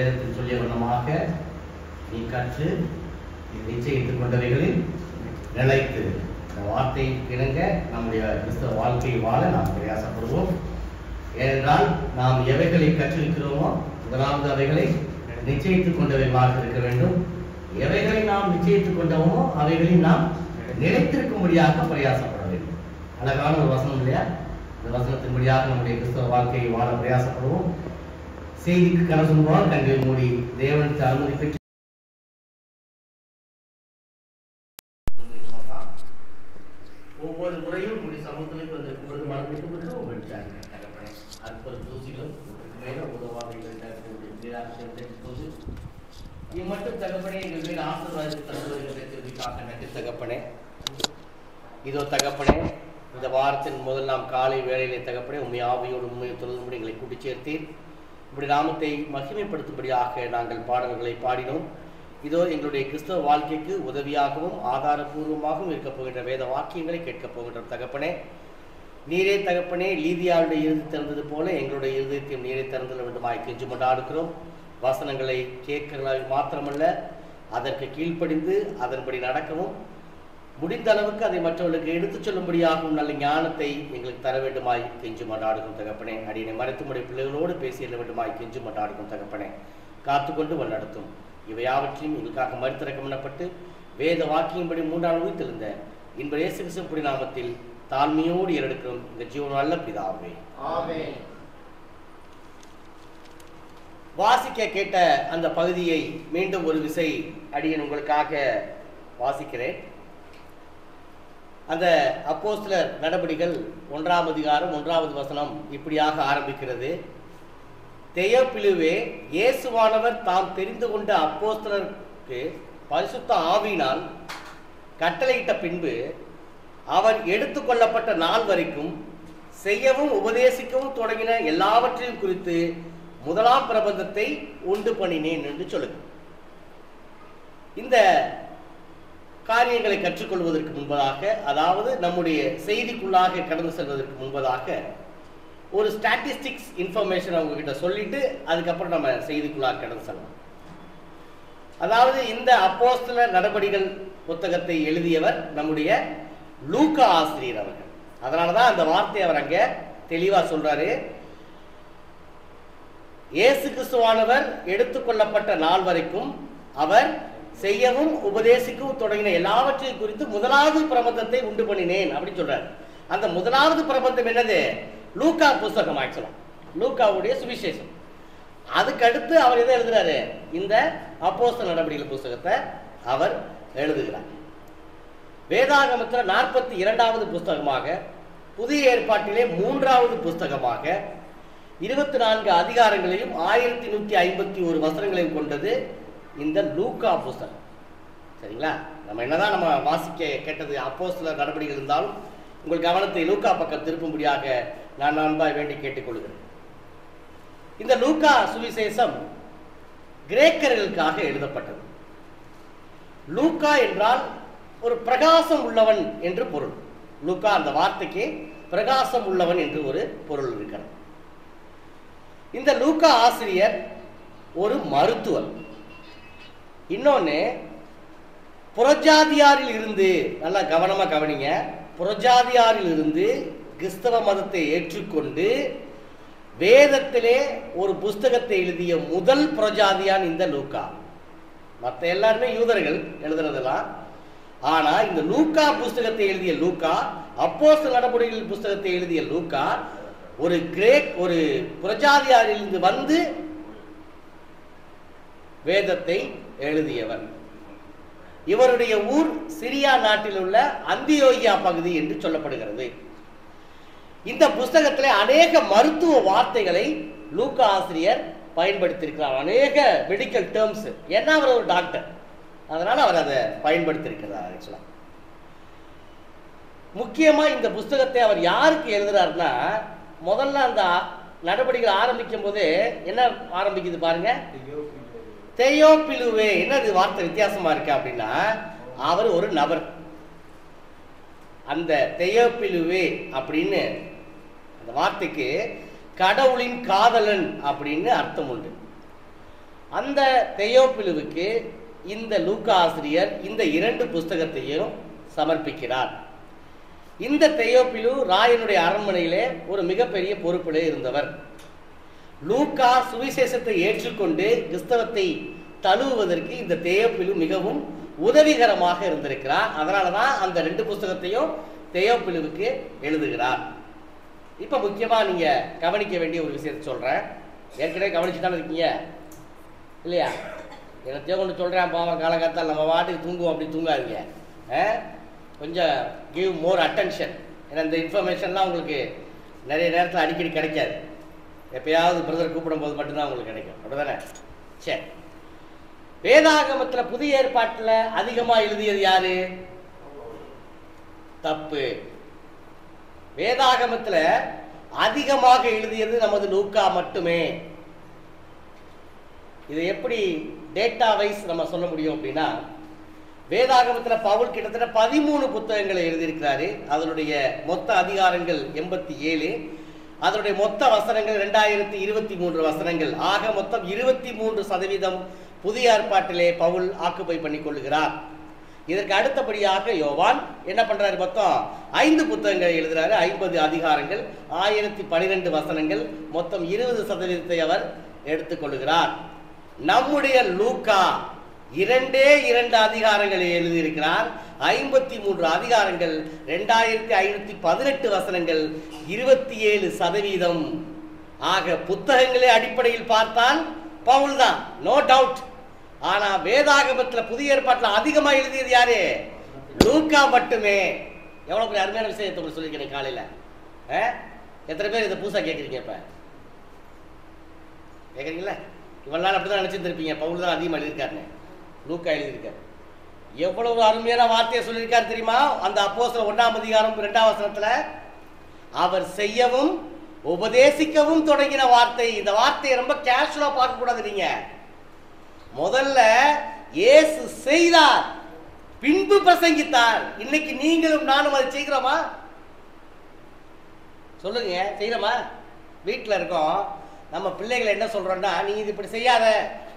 வேதத்தில் சொல்லிய வண்ணமாக நீ கற்று நிச்சயித்துக் கொண்டவைகளில் நிலைத்து இந்த வார்த்தை இணங்க நம்முடைய கிறிஸ்தவ வாழ்க்கையை வாழ நாம் பிரயாசப்படுவோம். ஏனென்றால் நாம் எவைகளை கற்றிருக்கிறோமோ முதலாவது அவைகளை நிச்சயித்துக் கொண்டவைகளாக இருக்க வேண்டும். எவைகளை நாம் நிச்சயித்துக் கொண்டோமோ அவைகளில் நாம் நிலைத்திருக்கும்படியாக பிரயாசப்பட வேண்டும். அழகான ஒரு வசனம் இல்லையா? இந்த வசனத்தின்படியாக நம்முடைய கிறிஸ்தவ வாழ்க்கையை வாழ பிரயாசப்படுவோம். செய்திக்கு கலசுவார் கண்களை மூடி தேவனுக்கு அனுமதி பெற்று ஒவ்வொரு முறையும் முடி சமூகத்திற்கு வந்திருக்கும் பொழுது மனதிற்கு விட்டாங்க அற்புத தூசிகளும் மேல உதவாக இம்மட்டும் தகப்பனே எங்கள் மேல் ஆசீர்வாதத்தை தருவதற்காக நன்றி தகப்பனே. இதோ தகப்பனே, இந்த வாரத்தின் முதல் நாம் காலை வேளையிலே தகப்பனே உண்மை ஆவியோடு உண்மையை தொழுதும்படி எங்களை கூட்டி சேர்த்தீர். இப்படி நாமத்தை மகிமைப்படுத்தும்படியாக நாங்கள் பாடல்களை பாடினோம். இதோ எங்களுடைய கிறிஸ்தவ வாழ்க்கைக்கு உதவியாகவும் ஆதாரபூர்வமாகவும் இருக்கப் போகின்ற வேத வாக்கியங்களை கேட்கப் போகின்ற தகப்பனே, நீரே தகப்பனே லீதியாவுடைய இறுதி திறந்தது போல எங்களுடைய இருதயத்தையும் நீரே திறந்துள்ள வேண்டுமாய் கெஞ்சு கொண்டாடுகிறோம். வசனங்களை கேட்கிறவர்களாக மாத்திரமல்ல, அதற்கு கீழ்ப்படிந்து அதன்படி நடக்கவும் முடிந்த அளவுக்கு அதை மற்றவர்களுக்கு எடுத்துச் சொல்லும்படியாகவும் நல்ல ஞானத்தை எங்களுக்கு தர வேண்டுமாய் கெஞ்சு கொண்டாடுகிறோம் தகப்பனே. அடியனை மறைத்துமுடைய பிள்ளைகளோடு பேசிய வேண்டுமாய் கெஞ்சு கொண்டாடுகிறோம் தகப்பனே. காத்துக்கொண்டு வழிநடத்தும். இவையாவற்றையும் எங்களுக்காக மறுத்திறக்கம் பண்ணப்பட்டு வேத வாக்கியம்படி 3ஆம் உயிர்த்தெழுந்த இன்ப இயேசு கிறிஸ்து நாமத்தில் தாழ்மையோடு ஏறெடுக்கிறோம் இந்த ஜீவன் நல்ல பிதாவே, ஆமென். வாசிக்க கேட்ட அந்த பகுதியை மீண்டும் ஒரு விசை அடியன் உங்களுக்காக வாசிக்கிறேன். அந்த அப்போஸ்தலர் நடபடிகள் 1ஆம் அதிகாரம் 1வது வசனம் இப்படியாக ஆரம்பிக்கிறது. தெயோப்பிலுவே, இயேசுவானவர் தாம் தெரிந்து கொண்ட அப்போஸ்தலருக்கு பரிசுத்த ஆவியினால் கட்டளையிட்ட பின்பு அவர் எடுத்துக்கொள்ளப்பட்ட நாள் வரைக்கும் செய்யவும் உபதேசிக்கவும் தொடங்கின எல்லாவற்றையும் குறித்து முதலாம் பிரபந்தத்தை உண்டு பண்ணினேன் என்று சொல்லுங்க. இந்த காரியங்களை கற்றுக்கொள்வதற்கு முன்பதாக, அதாவது நம்முடைய செய்திக்குள்ளாக கடந்து செல்வதற்கு முன்பதாக ஒரு ஸ்டாட்டிஸ்டிக்ஸ் இன்ஃபர்மேஷன் அவங்க கிட்ட சொல்லிட்டு அதுக்கப்புறம் நம்ம செய்திக்குள்ளாக கடந்து செல்லலாம். அதாவது இந்த அப்போஸ்தலர் நடபடிகள் புத்தகத்தை எழுதியவர் நம்முடைய லூக்கா ஆசிரியர் அவர்கள். அதனாலதான் அந்த வார்த்தை அவர் அங்க தெளிவா சொல்றாரு. இயேசு கிறிஸ்துவானவர் எடுத்துக்கொள்ளப்பட்ட நாள் வரைக்கும் அவர் செய்யவும் உபதேசிக்கவும் தொடங்கின எல்லாவற்றையும் குறித்து முதலாவது பிரபந்தத்தை உண்டு பண்ணினேன் அப்படின்னு சொல்றாரு. அந்த முதலாவது பிரபந்தம் என்னது? லூக்கா புஸ்தகம். ஆக்சுவலா லூக்காவுடைய சுவிசேஷம். அதுக்கடுத்து அவர் எதை எழுதுறாரு? இந்த அப்போஸ்தலர் நடபடிகள் புஸ்தகத்தை அவர் எழுதுகிறார். வேதாகமத்தில் 42வது புஸ்தகமாக, புதிய ஏற்பாட்டிலே 3வது புஸ்தகமாக 24 அதிகாரங்களையும் 1151 வசனங்களையும் கொண்டது இந்த லூக்கா புஸ்தகம். சரிங்களா? நம்ம என்னதான் நம்ம வாசிக்க கேட்டது அப்போஸ்தலர் நடபடிகள் இருந்தாலும் உங்கள் கவனத்தை லூக்கா பக்கம் திருப்பும்படியாக நான் அன்பாய் வேண்டி கேட்டுக்கொள்கிறேன். இந்த லூக்கா சுவிசேஷம் கிரேக்கர்களுக்காக எழுதப்பட்டது. லூக்கா என்றால் ஒரு பிரகாசம் உள்ளவன் என்று பொருள். லூக்கா அந்த வார்த்தைக்கு பிரகாசம் உள்ளவன் என்று ஒரு பொருள் இருக்கிறது. இந்த லூக்கா ஆசிரியர் ஒரு மருத்துவர். இன்னொன்னு, புறஜாதியாரில் இருந்து, நல்லா கவனமா கவனிங்க, புறஜாதியாரில் இருந்து கிறிஸ்தவ மதத்தை ஏற்றுக்கொண்டு வேதத்திலே ஒரு புஸ்தகத்தை எழுதிய முதல் புறஜாதியான் இந்த லூக்கா. மற்ற எல்லாருமே யூதர்கள் எழுதுறதெல்லாம். ஆனா இந்த லூக்கா புஸ்தகத்தை எழுதிய லூக்கா, அப்போஸ்தலர் நடபடிகள் புஸ்தகத்தை எழுதிய லூக்கா ஒரு ஒரு புறஜாதியாரிலிருந்து வந்து வேதத்தை எழுதியவர். இவருடைய ஊர் சிரியா நாட்டில் உள்ள அந்தியோகியா பகுதி என்று சொல்லப்படுகிறது. இந்த புஸ்தகத்திலே அநேக மருத்துவ வார்த்தைகளை லூக்கா ஆசிரியர் பயன்படுத்தியிருக்கிறார். அநேக மெடிக்கல் டேர்ம்ஸ். ஏன்னா அவர் ஒரு டாக்டர், அதனால அவர் அதை பயன்படுத்தியிருக்கிறார். ஆக்சுவலா முக்கியமா இந்த புஸ்தகத்தை அவர் யாருக்கு எழுதுறாருன்னா, முதல்ல அந்த நடவடிக்கைகள் ஆரம்பிக்கும் போது என்ன ஆரம்பிக்குது பாருங்க, தெயோப்பிலுவே. என்னது வார்த்தை வித்தியாசமா இருக்கு அப்படின்னா, அவர் ஒரு நபர். அந்த தெயோப்பிலுவே அப்படின்னு அந்த வார்த்தைக்கு கடவுளின் காதலன் அப்படின்னு அர்த்தம் உண்டு. அந்த தெயோப்பிலுவுக்கு இந்த லூக்கா ஆசிரியர் இந்த 2 புஸ்தகத்தையும் சமர்ப்பிக்கிறார். இந்த தெயோப்பிலு ராயனுடைய அரண்மனையிலே ஒரு மிகப்பெரிய பொறுப்பிலே இருந்தவர். லூக்கா சுவிசேஷத்தை ஏற்றுக்கொண்டு கிறிஸ்தவத்தை தழுவுவதற்கு இந்த தெயோப்பிலு மிகவும் உதவிகரமாக இருந்திருக்கிறார். அதனால தான் அந்த 2 புஸ்தகத்தையும் தெயோப்பிலுவுக்கு எழுதுகிறார். இப்போ முக்கியமாக நீங்கள் கவனிக்க வேண்டிய ஒரு விஷயத்தை சொல்கிறேன். ஏற்கனவே கவனிச்சு தானே இருக்கீங்க இல்லையா? என்னத்தையோ கொண்டு சொல்கிறேன், பாவம் காலகாலத்தால் நம்ம வாட்டுக்கு தூங்குவோம், அப்படி தூங்காதீங்க. கொஞ்சம் கிவ் மோர் அட்டென்ஷன். ஏன்னா இந்த இன்ஃபர்மேஷன்லாம் உங்களுக்கு நிறைய நேரத்தில் அடிக்கடி கிடைக்காது. எப்பயாவது பிரதர் கூப்பிடும் போது மட்டும்தான் உங்களுக்கு கிடைக்கும், அப்படிதானே? சரி, வேதாகமத்தில் புதிய ஏற்பாட்டில் அதிகமாக எழுதியது யாரு? தப்பு. வேதாகமத்தில் அதிகமாக எழுதியது நமது லூக்கா மட்டுமே. இதை எப்படி டேட்டா வைஸ் நம்ம சொல்ல முடியும் அப்படின்னா, வேதாகமத்தில் பவுல் கிட்டத்தட்ட 13 புத்தகங்களை எழுதியிருக்கிறாரு. அதனுடைய மொத்த அதிகாரங்கள் 87, அதனுடைய மொத்த வசனங்கள் 2023 வசனங்கள். ஆக மொத்தம் 23% புதிய ஏற்பாட்டிலே பவுல் ஆக்குபை பண்ணி கொள்ளுகிறார். இதற்கு அடுத்தபடியாக யோவான் என்ன பண்றாரு? மொத்தம் 5 புத்தகங்களை எழுதுறாரு, 50 அதிகாரங்கள், 1012 வசனங்கள், மொத்தம் 20% அவர் எடுத்துக்கொள்ளுகிறார். நம்முடைய லூக்கா 2 அதிகாரங்களை எழுதியிருக்கிறார், 53 அதிகாரங்கள், 2518 வசனங்கள், 27%. ஆக புத்தகங்களே அடிப்படையில் பார்த்தால் பவுல் தான், நோ டவுட். ஆனா வேதாகமத்தில் புதிய ஏற்பாட்டில் அதிகமா எழுதியது யாரு? லூக்கா மட்டுமே. எவ்வளவு பெரிய அருமையான விஷயத்தை உங்களுக்கு சொல்லியிருக்கேன் காலையில. எத்தனை பேர் இதை புதுசா கேட்குறீங்க? இப்ப கேட்குறீங்களா? இவ்வளவு நாள் அப்படிதான் நினைச்சிருந்திருப்பீங்க, பவுல் தான் அதிகமாக எழுதியிருக்காருன்னு. லூக்கா எழுதியிருக்காரு. எவ்வளவு அருமையான வார்த்தையை சொல்லியிருக்காரு தெரியுமா? அந்த அப்போஸ்தலர் 1ஆம் அதிகாரம் 2ஆம் வசனத்துல அவர் செய்யவும் உபதேசிக்கவும் தொடங்கின வார்த்தை. இந்த வார்த்தையை ரொம்ப கேஷுவலா பார்க்க கூடாது. நீங்க முதல்ல இயேசு செய்தார், பின்பு பிரசங்கித்தார். இன்னைக்கு நீங்களும் நானும் அதை செய்கிறோமா? சொல்லுங்க, செய்யறோமா? வீட்டில் இருக்கோம், நம்ம பிள்ளைகளை என்ன சொல்றோம்னா, நீ இது இப்படி செய்யாத,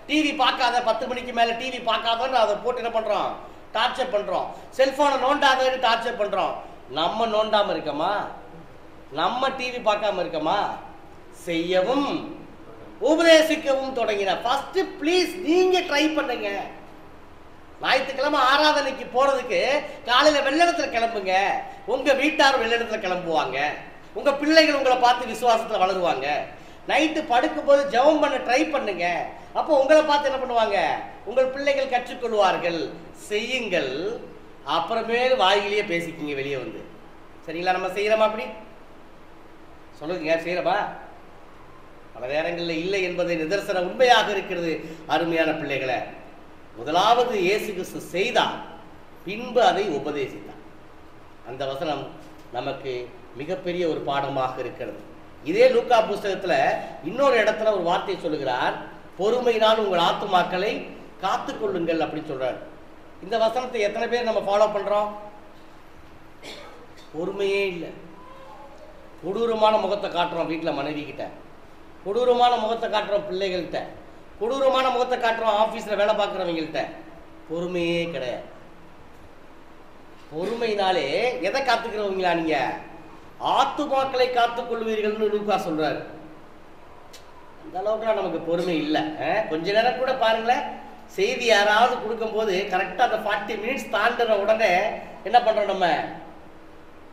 டிவி பார்க்காத, 10 மணிக்கு மேல டிவி பார்க்காதன்னு அதை போட்டு என்ன பண்றோம்? டார்ச்சர் பண்றோம். செல்போனை நோண்டாதன்னு டார்ச்சர் பண்றோம். நம்ம நோண்டாம இருக்கமா? நம்ம டிவி பார்க்காம இருக்கமா? செய்யவும் உபதேசிக்கவும் தொடங்கின. ஃபர்ஸ்ட் ப்ளீஸ் நீங்க ட்ரை பண்ணுங்க. ஞாயிற்றுக்கிழமை ஆராதனைக்கு போறதுக்கு காலையில வெள்ளடத்துல கிளம்புங்க. உங்க வீட்டார் வெள்ளடத்துல கிளம்புவாங்க. உங்க பிள்ளைகள் உங்களை பார்த்து விசுவாசத்துல வளருவாங்க. நைட்டு படுக்கும் போது ஜெபம் பண்ண ட்ரை பண்ணுங்க. அப்போ உங்களை பார்த்து என்ன பண்ணுவாங்க? உங்கள் பிள்ளைகள் கற்றுக்கொள்வார்கள். செய்யுங்கள், அப்புறமேல் வாயிலேயே பேசிக்கிங்க வெளியே வந்து. சரிங்களா? நம்ம செய்யறோமா? அப்படி சொல்லுங்க, செய்யறோமா? பல நேரங்களில் இல்லை என்பதை நிதர்சன உண்மையாக இருக்கிறது. அருமையான பிள்ளைகளை, முதலாவது இயேசு கிறிஸ்து செய்தார், பின்பு அதை உபதேசித்தார். அந்த வசனம் நமக்கு மிகப்பெரிய ஒரு பாடமாக இருக்கிறது. இதே லூக்கா புஸ்தகத்துல இன்னொரு இடத்துல ஒரு வார்த்தை சொல்லுகிறார், பொறுமையினால் உங்கள் ஆத்துமாக்களை காத்துக்கொள்ளுங்கள் அப்படின்னு சொல்றார். இந்த வசனத்தை எத்தனை பேர் நம்ம ஃபாலோ பண்றோம்? பொறுமையே இல்லை. கொடூரமான முகத்தை காட்டுறோம் வீட்டில் மனைவி கிட்ட, கொடூரமான முகத்தை காட்டுறோம் பிள்ளைகள்கிட்ட, கொடூரமான முகத்தை காட்டுறோம் ஆபீஸ்ல வேலை பார்க்குறவங்கள்ட்ட. பொறுமையே கிடையாது. பொறுமையினாலே எதை காத்துக்கிறவங்களா? நீங்க ஆத்துமாக்களை காத்துக் கொள்வீர்கள்னு லூக்கா சொல்றாரு. அந்த அளவுக்குலாம் நமக்கு பொறுமை இல்லை. கொஞ்ச நேரம் கூட பாருங்களேன், செய்தி யாராவது கொடுக்கும் போது கரெக்டா அந்த 40 மினிட்ஸ் தாண்டுற உடனே என்ன பண்றோம்? நம்ம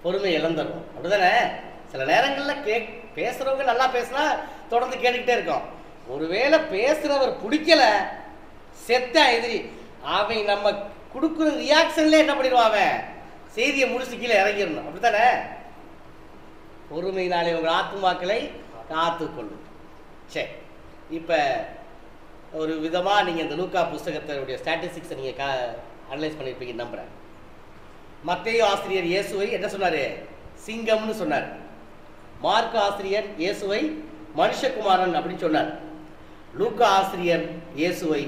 பொறுமை இழந்துடும், அப்படிதானே? சில நேரங்களில் பேசுறவங்க நல்லா பேசினா தொடர்ந்து கேட்டுக்கிட்டே இருக்கோம். ஒருவேளை பேசுறவர் பிடிக்கல, செத்த எதிரி அவன் நம்ம கொடுக்குற ரியாக்ஷன்ல என்ன பண்ணிடுவான்? அவன் செய்தியை முடிச்சு கீழே இறங்கிடணும், அப்படித்தானே? பொறுமையினாலே உங்கள் ஆத்துமாக்களை காத்துக்கொள்ளும். சரி, இப்போ ஒரு விதமாக நீங்கள் இந்த லூக்கா புஸ்தகத்தினுடைய ஸ்டாட்டிஸ்டிக்ஸை நீங்கள் அனலைஸ் பண்ணியிருப்பீங்கன்னு நம்புகிறேன். மத்தேயு ஆசிரியர் இயேசுவை என்ன சொன்னார்? சிங்கம்னு சொன்னார். மார்க்கு ஆசிரியர் இயேசுவை மனுஷகுமாரன் அப்படின்னு சொன்னார். லூக்கா ஆசிரியர் இயேசுவை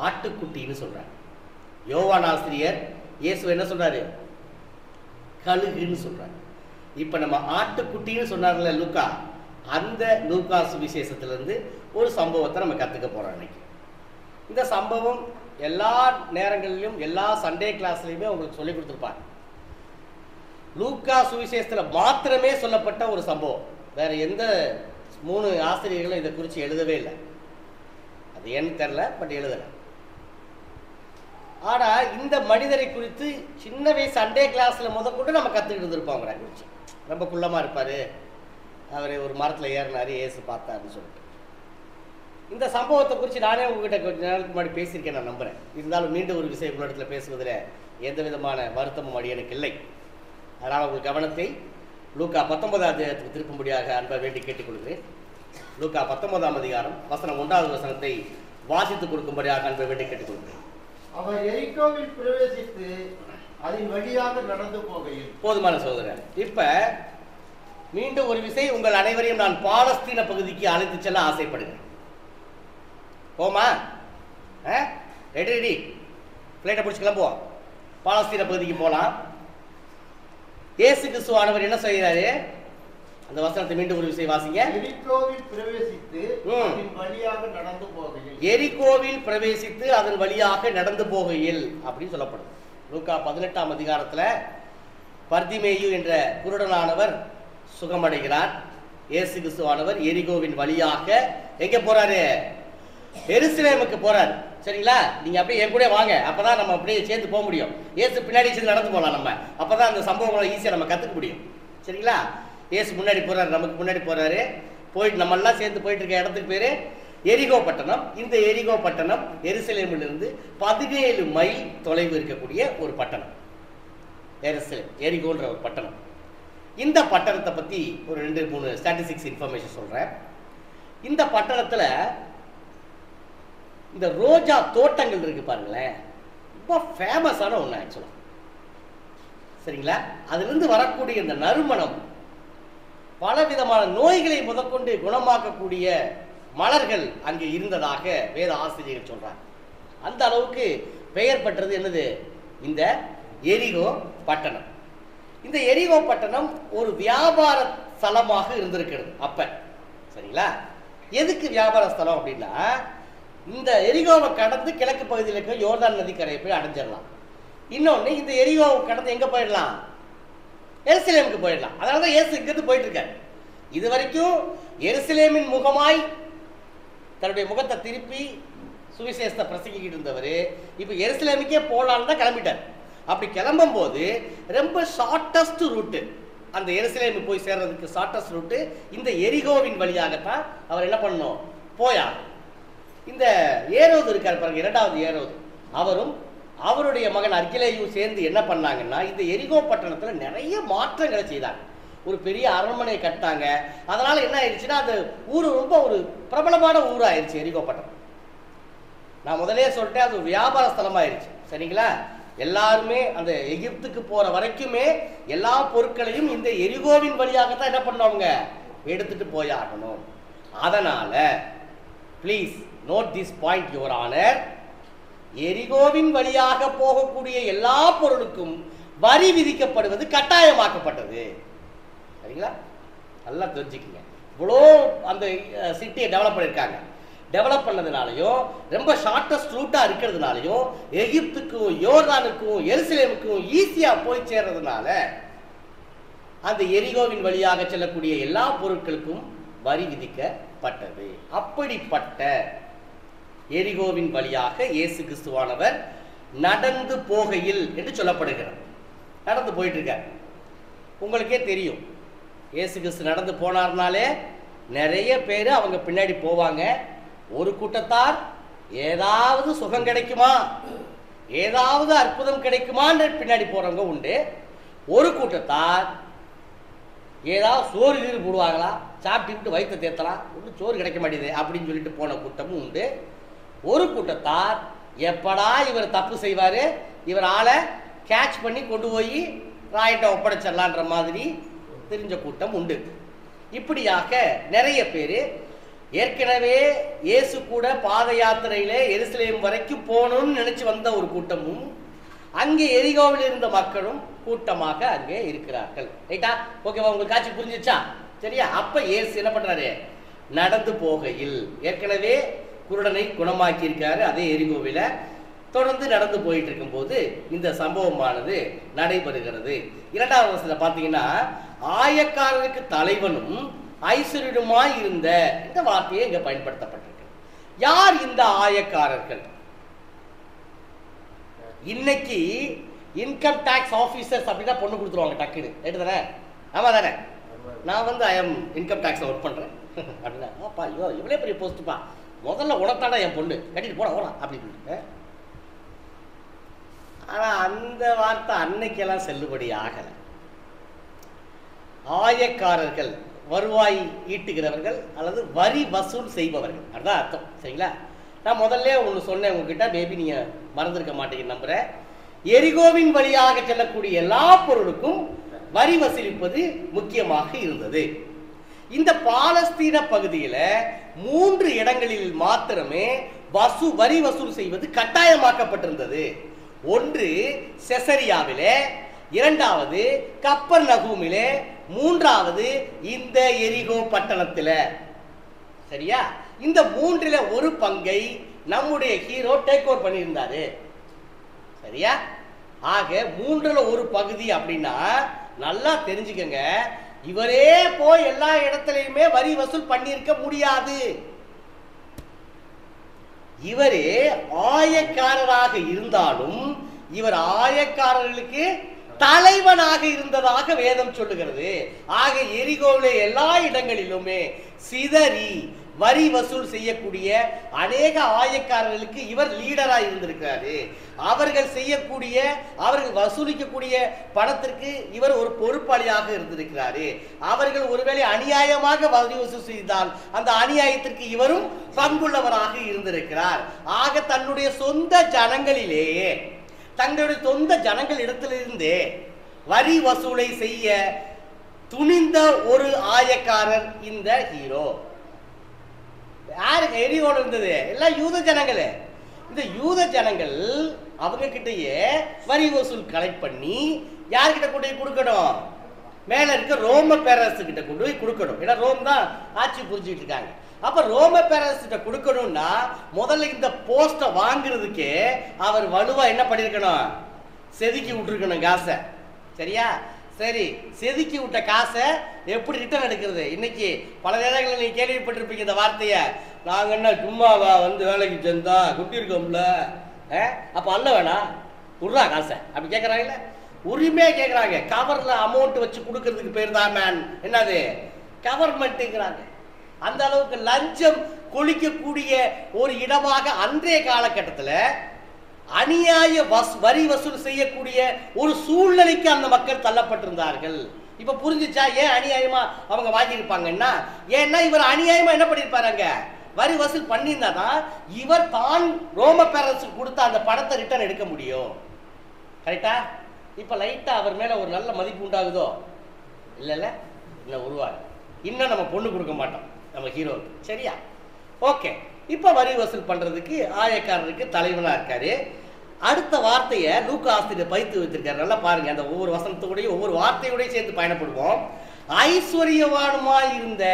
ஆட்டுக்குட்டின்னு சொல்றார். யோவான் ஆசிரியர் இயேசுவை என்ன சொல்றாரு? கழுகுன்னு சொல்றார். இப்ப நம்ம ஆட்டுக்குட்டின்னு சொன்னார்ல லூக்கா, அந்த லூக்கா சுவிசேஷத்திலிருந்து ஒரு சம்பவத்தை நம்ம கத்துக்க போறோம் இன்னைக்கு. இந்த சம்பவம் எல்லா நேரங்களிலும் எல்லா சண்டே கிளாஸ்லையுமே உங்களுக்கு சொல்லி கொடுத்துருப்பாங்க. லூக்கா சுவிசேஷத்தில் மாத்திரமே சொல்லப்பட்ட ஒரு சம்பவம். வேற எந்த 3 ஆசிரியர்களும் இதை குறித்து எழுதவே இல்லை. அது ஏன்னு தெரில, பட் எழுதலை. ஆனால் இந்த மனிதரை குறித்து சின்ன வயசு சண்டே கிளாஸில் முதற்கொண்டு நம்ம கற்றுக்கிட்டு இருந்திருப்போம். அவரை குறித்து ரொம்ப குள்ளமாக இருப்பார், அவர் ஒரு மரத்தில் ஏறினார், ஏசு பார்த்தாருன்னு சொல்லிட்டு. இந்த சம்பவத்தை குறித்து நானே உங்ககிட்ட கொஞ்ச நாளுக்கு முன்னாடி பேசியிருக்கேன், நான் நம்புகிறேன். இருந்தாலும் மீண்டும் ஒரு விஷயம் உங்களிடத்தில் பேசுவதில் எந்த விதமான வருத்தமும் எனக்கு இல்லை. அதனால் உங்கள் கவனத்தை லூக்கா 19ஆம் அதிகாரத்துக்கு திருப்பும்படியாக அன்பை வேண்டி கேட்டுக்கொள்கிறேன். லூக்கா 19ஆம் அதிகாரம் வசனம் 1வது வசனத்தை வாசித்துக் கொடுக்கும்படியாக அன்பை வேண்டி கேட்டுக்கொள்கிறேன். அவர் எரிகோவில் பிரவேசித்து அதன் வழியாக நடந்து போகையில். போதுமான சகோதரர், இப்ப மீண்டும் ஒரு விஷயம் உங்கள் அனைவரையும் நான் பாலஸ்தீன பகுதிக்கு அழைத்து செல்ல ஆசைப்படுகிறேன். போமா? ரெடி ரெடி, பிளைட்டை பிடிச்சி கிளம்புவோம். பாலஸ்தீன பகுதிக்கு போகலாம். இயேசு கிறிஸ்துவானவர் என்ன செய்கிறாரு? அந்த வசனத்தை மீண்டும் ஒரு விஷயம் வாசிங்க. எரிகோவில் பிரவேசித்து அதன் வழியாக நடந்து போகையில். எரிகோவில் பிரவேசித்து அதன் வழியாக நடந்து போகையில் அப்படின்னு சொல்லப்படுது. லூக்கா 18ஆம் அதிகாரத்துல பர்திமேயு என்ற குருடனானவர் சுகமடைகிறார். இயேசு கிறிஸ்துவானவர் எரிகோவின் வழியாக எங்க போறாரு? எருசலேமுக்கு போறாரு. சரிங்களா? நீங்க அப்படியே என் கூட வாங்க, அப்பதான் நம்ம அப்படியே சேர்ந்து போக முடியும். இயேசு பின்னாடி சேர்ந்து நடந்து போகலாம் நம்ம, அப்பதான் அந்த சம்பவங்களை ஈஸியா நம்ம கத்துக்க முடியும். சரிங்களா? இயேசு முன்னாடி போறாரு, நமக்கு முன்னாடி போறாரு. போயிட்டு நம்ம எல்லாம் சேர்ந்து போயிட்டு இருக்க இடத்துக்கு பேரு எரிகோ பட்டணம். இந்த எரிகோ பட்டணம் எருசலேமிலிருந்து 17 மைல் தொலைவு இருக்கக்கூடிய ஒரு பட்டணம். எரிகோன்ற ஒரு பட்டணம். இந்த பட்டணத்தை பத்தி ஒரு 2-3 ஸ்டாட்டிஸ்டிக்ஸ் இன்ஃபர்மேஷன் சொல்றேன். இந்த பட்டணத்துல இந்த ரோஜா தோட்டங்கள் இருக்கு பாருங்களேன், ரொம்ப ஃபேமஸான ஒன்று ஆக்சுவலா. சரிங்களா? அதிலிருந்து வரக்கூடிய இந்த நறுமணம் பல விதமான நோய்களை முதற்கொண்டு குணமாக்கக்கூடிய மலர்கள் அங்கே இருந்ததாக வேத ஆசிரியர்கள் சொல்றாங்க. அந்த அளவுக்கு பெயர் பெற்றது என்னது? இந்த எரிகோ பட்டணம். இந்த எரிகோ பட்டணம் ஒரு வியாபார ஸ்தலமாக இருந்திருக்கிறது அப்ப. சரிங்களா? எதுக்கு வியாபார ஸ்தலம் அப்படின்னா, இந்த எரிகோவை கடந்து கிழக்கு பகுதியில் இருக்க யோர்தான் நதிக்கரையை போய் அடைஞ்சிடலாம். இன்னொன்று, இந்த எரிகோவை கடந்து எங்க போயிடலாம்? எருசலேமுக்கு போயிடலாம். அதனாலதான் இயேசு இங்கிருந்து போயிட்டு இருக்காரு. இது வரைக்கும் எருசலேமின் முகமாய் தன்னுடைய முகத்தை திருப்பி சுவிசேஷத்தை பிரசங்கிக்கிட்டு இருந்தவர் இப்ப எருசலேமுக்கே போலான்னு தான் கிளம்பிட்டார். அப்படி கிளம்பும் போது ரொம்ப ஷார்டஸ்ட் ரூட்டு, அந்த எருசலேமு போய் சேர்றதுக்கு ஷார்டஸ்ட் ரூட்டு இந்த எரிகோவின் வழியாகத்தான் அவர் என்ன பண்ணணும்? போயா. இந்த ஏரோது இருக்கார் பாருங்க, 2வது ஏரோது, அவரும் அவருடைய மகன் அர்கிலேயும் சேர்ந்து என்ன பண்ணாங்கன்னா, இந்த எரிகோ பட்டணத்துல நிறைய மாற்றங்களை செய்தாங்க. ஒரு பெரிய அரண்மனை கட்டாங்க. அதனால என்ன ஆயிடுச்சுன்னா, அந்த ஊர் ரொம்ப ஒரு பிரபலமான ஊர் ஆயிடுச்சு எரிகோ பட்டணம். நான் முதலே சொல்லிட்டேன், அது ஒரு வியாபார ஸ்தலம் ஆயிடுச்சு. சரிங்களா? எல்லாருமே அந்த எகிப்துக்கு போற வரைக்குமே எல்லா பொருட்களையும் இந்த எரிகோவின் வழியாகத்தான் என்ன பண்ணுவாங்க? எடுத்துட்டு போயாகணும். அதனால please note this point your honour. எரிகோவின் வழியாக போகக்கூடிய எல்லா பொருளுக்கும் வரி விதிக்கப்படுவது கட்டாயமாக்கப்பட்டது. சரிங்களா? நல்லா தெரிஞ்சுக்கங்க. இவ்வளோ அந்த சிட்டியை டெவலப் பண்ணியிருக்காங்க. டெவலப் பண்ணதுனாலையும் ரொம்ப ஷார்டஸ்ட் ரூட்டா இருக்கிறதுனாலையும் எகிப்துக்கும் யோர்தானுக்கும் எருசலேமுக்கும் ஈஸியா போய் சேர்றதுனால அந்த எரிகோவின் வழியாக செல்லக்கூடிய எல்லா பொருட்களுக்கும் வரி விதிக்கப்பட்டது. அப்படிப்பட்ட எரிகோவின் வழியாக இயேசு கிறிஸ்துவானவர் நடந்து போகையில் என்று சொல்லப்படுகிறார். நடந்து போயிட்டு இருக்கார். உங்களுக்கே தெரியும், இயேசு கிறிஸ்து நடந்து போனார்னாலே நிறைய பேர் அவங்க பின்னாடி போவாங்க. ஒரு கூட்டத்தார் ஏதாவது சுகம் கிடைக்குமா, ஏதாவது அற்புதம் கிடைக்குமான்னு பின்னாடி போறவங்க உண்டு. ஒரு கூட்டத்தார் ஏதாவது சோறு கீறு போடுவாங்களா, சாப்பிட்டு வயிற்று தேத்தலாம், ஒன்றும் சோறு கிடைக்க மாட்டேது அப்படின்னு சொல்லிட்டு போன கூட்டமும் உண்டு. ஒரு கூட்டத்தார் எப்படா இவர் தப்பு செய்வாரு, இவர் ஆளை கேட்ச் பண்ணி கொண்டு போய் ராயிட்ட ஒப்படைச்சிடலான்ற மாதிரி தெரிஞ்ச கூட்டம் உண்டு. இப்படியாக நிறைய பேர் ஏற்கனவே இயேசு கூட பாத யாத்திரையில எருசலேம் வரைக்கும் போகணும்னு நினைச்சு வந்த ஒரு கூட்டமும் அங்கே எரிகோவில் இருந்த மக்களும் கூட்டமாக அங்கே இருக்கிறார்கள். ரைட்டா? ஓகேவா? உங்களுக்கு காட்சி புரிஞ்சிச்சா? சரியா? அப்ப இயேசு என்ன பண்றாரு? நடந்து போகையில், ஏற்கனவே குருடனை குணமாக்கி இருக்காரு அதே எரிகோவில. தொடர்ந்து நடந்து போயிட்டு இருக்கும்போது இந்த சம்பவமானது நடைபெறுகிறது. 2வது வசனத்துல பாத்தீங்கன்னா, ஆயக்காரருக்கு தலைவனும் ஐஸ்வர்யனுமாய் இருந்த இந்த வார்த்தையை இங்க பயன்படுத்தப்பட்டிருக்கு. யார் இந்த ஆயக்காரர்கள்? இன்னைக்கு இன்கம் டாக்ஸ் ஆபீசர்ஸ் அப்படின்னா பொண்ணு கொடுத்துருவாங்க டக்குன்னு, ரைட்டு தானே? ஆமா தானே? நான் வந்து ஐ எம் இன்கம் டாக்ஸ்ல ஒர்க் பண்றேன் அப்படின்னா, அப்பா ஐயோ இவ்வளோ பெரிய போஸ்ட்டுப்பா, முதல்ல உனத்தாடா என் பொண்ணு, கட்டிட்டு போடா அப்படின்னு. ஆனா அந்த வார்த்தை அன்னைக்கெல்லாம் செல்லுபடி ஆகலை. ஆயக்காரர்கள் வருவாய் ஈட்டுகிறவர்கள் அல்லது வரி வசூல் செய்பவர்கள், அதுதான் அர்த்தம். சரிங்களா? நான் முதல்ல ஒன்று சொன்னேன் உங்ககிட்ட, மேபி நீங்க மறந்துருக்க மாட்டீங்க நம்புறேன். எரிகோவின் வழியாக செல்லக்கூடிய எல்லா பொருளுக்கும் வரி வசூலிப்பது முக்கியமாக இருந்தது. இந்த பாலஸ்தீன பகுதியில் 3 இடங்களில் மாத்திரமே வரி வசூல் செய்வது கட்டாயமாக்கப்பட்டிருந்தது. ஒன்று செசரியாவிலே, 2வது கப்பர்நகூமிலே, 3வது இந்த எரிகோ பட்டணத்தில். சரியா? இந்த 3ல் ஒரு பங்கை நம்முடைய ஹீரோ டேக் ஓவர் பண்ணியிருந்தாரு. சரியா? ஆக 3ல் ஒரு பகுதி அப்படின்னா நல்லா தெரிஞ்சுக்கங்க, இவரே போய் எல்லா இடத்துலையுமே வரி வசூல் பண்ணியிருக்க முடியாது. இவரே ஆயக்காரராக இருந்தாலும் இவர் ஆயக்காரர்களுக்கு தலைவனாக இருந்ததாக வேதம் சொல்லுகிறது. ஆக எரிகோவிலே எல்லா இடங்களிலுமே சிதறி வரி வசூல் செய்யக்கூடிய அநேக ஆயக்காரர்களுக்கு இவர் லீடரா இருந்திருக்கிறாரு. அவர்கள் வசூலிக்கக்கூடிய பணத்திற்கு இவர் ஒரு பொறுப்பாளியாக இருந்திருக்கிறாரு. அவர்கள் ஒருவேளை அநியாயமாக வரி வசூல் செய்தால் அந்த அநியாயத்திற்கு இவரும் பங்குள்ளவராக இருந்திருக்கிறார். ஆக தன்னுடைய சொந்த ஜனங்களிலேயே, தங்களுடைய சொந்த ஜனங்களிடத்திலிருந்தே வரி வசூலை செய்ய துணிந்த ஒரு ஆயக்காரர் இந்த ஹீரோ. யாருக்கு எரியோடு இருந்தது? எல்லாம் யூத ஜனங்கள். இந்த யூத ஜனங்கள் அவங்க கிட்டயே வரி வசூல் கலெக்ட் பண்ணி யார்கிட்ட கொண்டு போய் கொடுக்கணும்? மேல இருக்க ரோம பேரரசு கிட்ட கொண்டு போய் கொடுக்கணும். ஏன்னா ரோம் தான் ஆட்சி புரிஞ்சுட்டு இருக்காங்க. அப்ப ரோம பேரரசு கிட்ட கொடுக்கணும்னா முதல்ல இந்த போஸ்ட வாங்குறதுக்கே அவர் வலுவா என்ன பண்ணிருக்கணும்? செதுக்கி விட்டுருக்கணும் காசை. சரியா? சரி, செதுக்கி விட்ட காசை எப்படி ரிட்டர்ன் எடுக்கிறது? இன்னைக்கு பல நேரங்களில் நீங்க கேள்விப்பட்டிருப்பீங்க இந்த வார்த்தையை, நாங்க என்ன சும்மாவா வந்து வேலைக்கு சேர்ந்தா குட்டி இருக்கோம்ல, அப்ப அல்ல வேணா விட்றா காசை அப்படி கேட்கறாங்கல்ல, உரிமையா கேட்கறாங்க. கவர்ல அமௌண்ட் வச்சு கொடுக்கறதுக்கு பேர் தான் மேன் என்னது கவர்மெண்ட்டுங்கிறாங்க. அந்த அளவுக்கு லஞ்சம் கொளிக்கக்கூடிய ஒரு இடமாக அன்றைய காலகட்டத்தில் அநியாய வரி வசூல் செய்யக்கூடிய ஒரு சூழ்நிலைக்கு அந்த மக்கள் தள்ளப்பட்டிருந்தார்கள். இப்ப புரிஞ்சுச்சா ஏன் அநியாயமா அவங்க வாங்கியிருப்பாங்கன்னா? ஏன்னா இவர் அநியாயமா என்ன பண்ணிருப்பாருங்க, வரி வசூல் பண்ணியிருந்தாதான் இவர் தான் ரோம பேரரசுக்கு கொடுத்த அந்த பணத்தை ரிட்டர்ன் எடுக்க முடியும். கரெக்டா? இப்ப லைட்டா அவர் மேல ஒரு நல்ல மதிப்பு உண்டாகுதோ? இல்ல உருவாகு. இன்னும் நம்ம பொண்ணு கொடுக்க மாட்டோம் நம்ம ஹீரோ. சரியா? ஓகே. இப்ப வரி வசூல் பண்றதுக்கு ஆயக்காரருக்கு தலைவனா இருக்காரு. அடுத்த வார்த்தையை லூக்கா ஆசிரியர் பயிற்சி வச்சிருக்காரு. நல்லா பாருங்க, அந்த ஒவ்வொரு வசனத்தோடய ஒவ்வொரு வார்த்தையோடய சேர்ந்து பயணப்படுவோம். ஐஸ்வர்யவானுமா இருந்த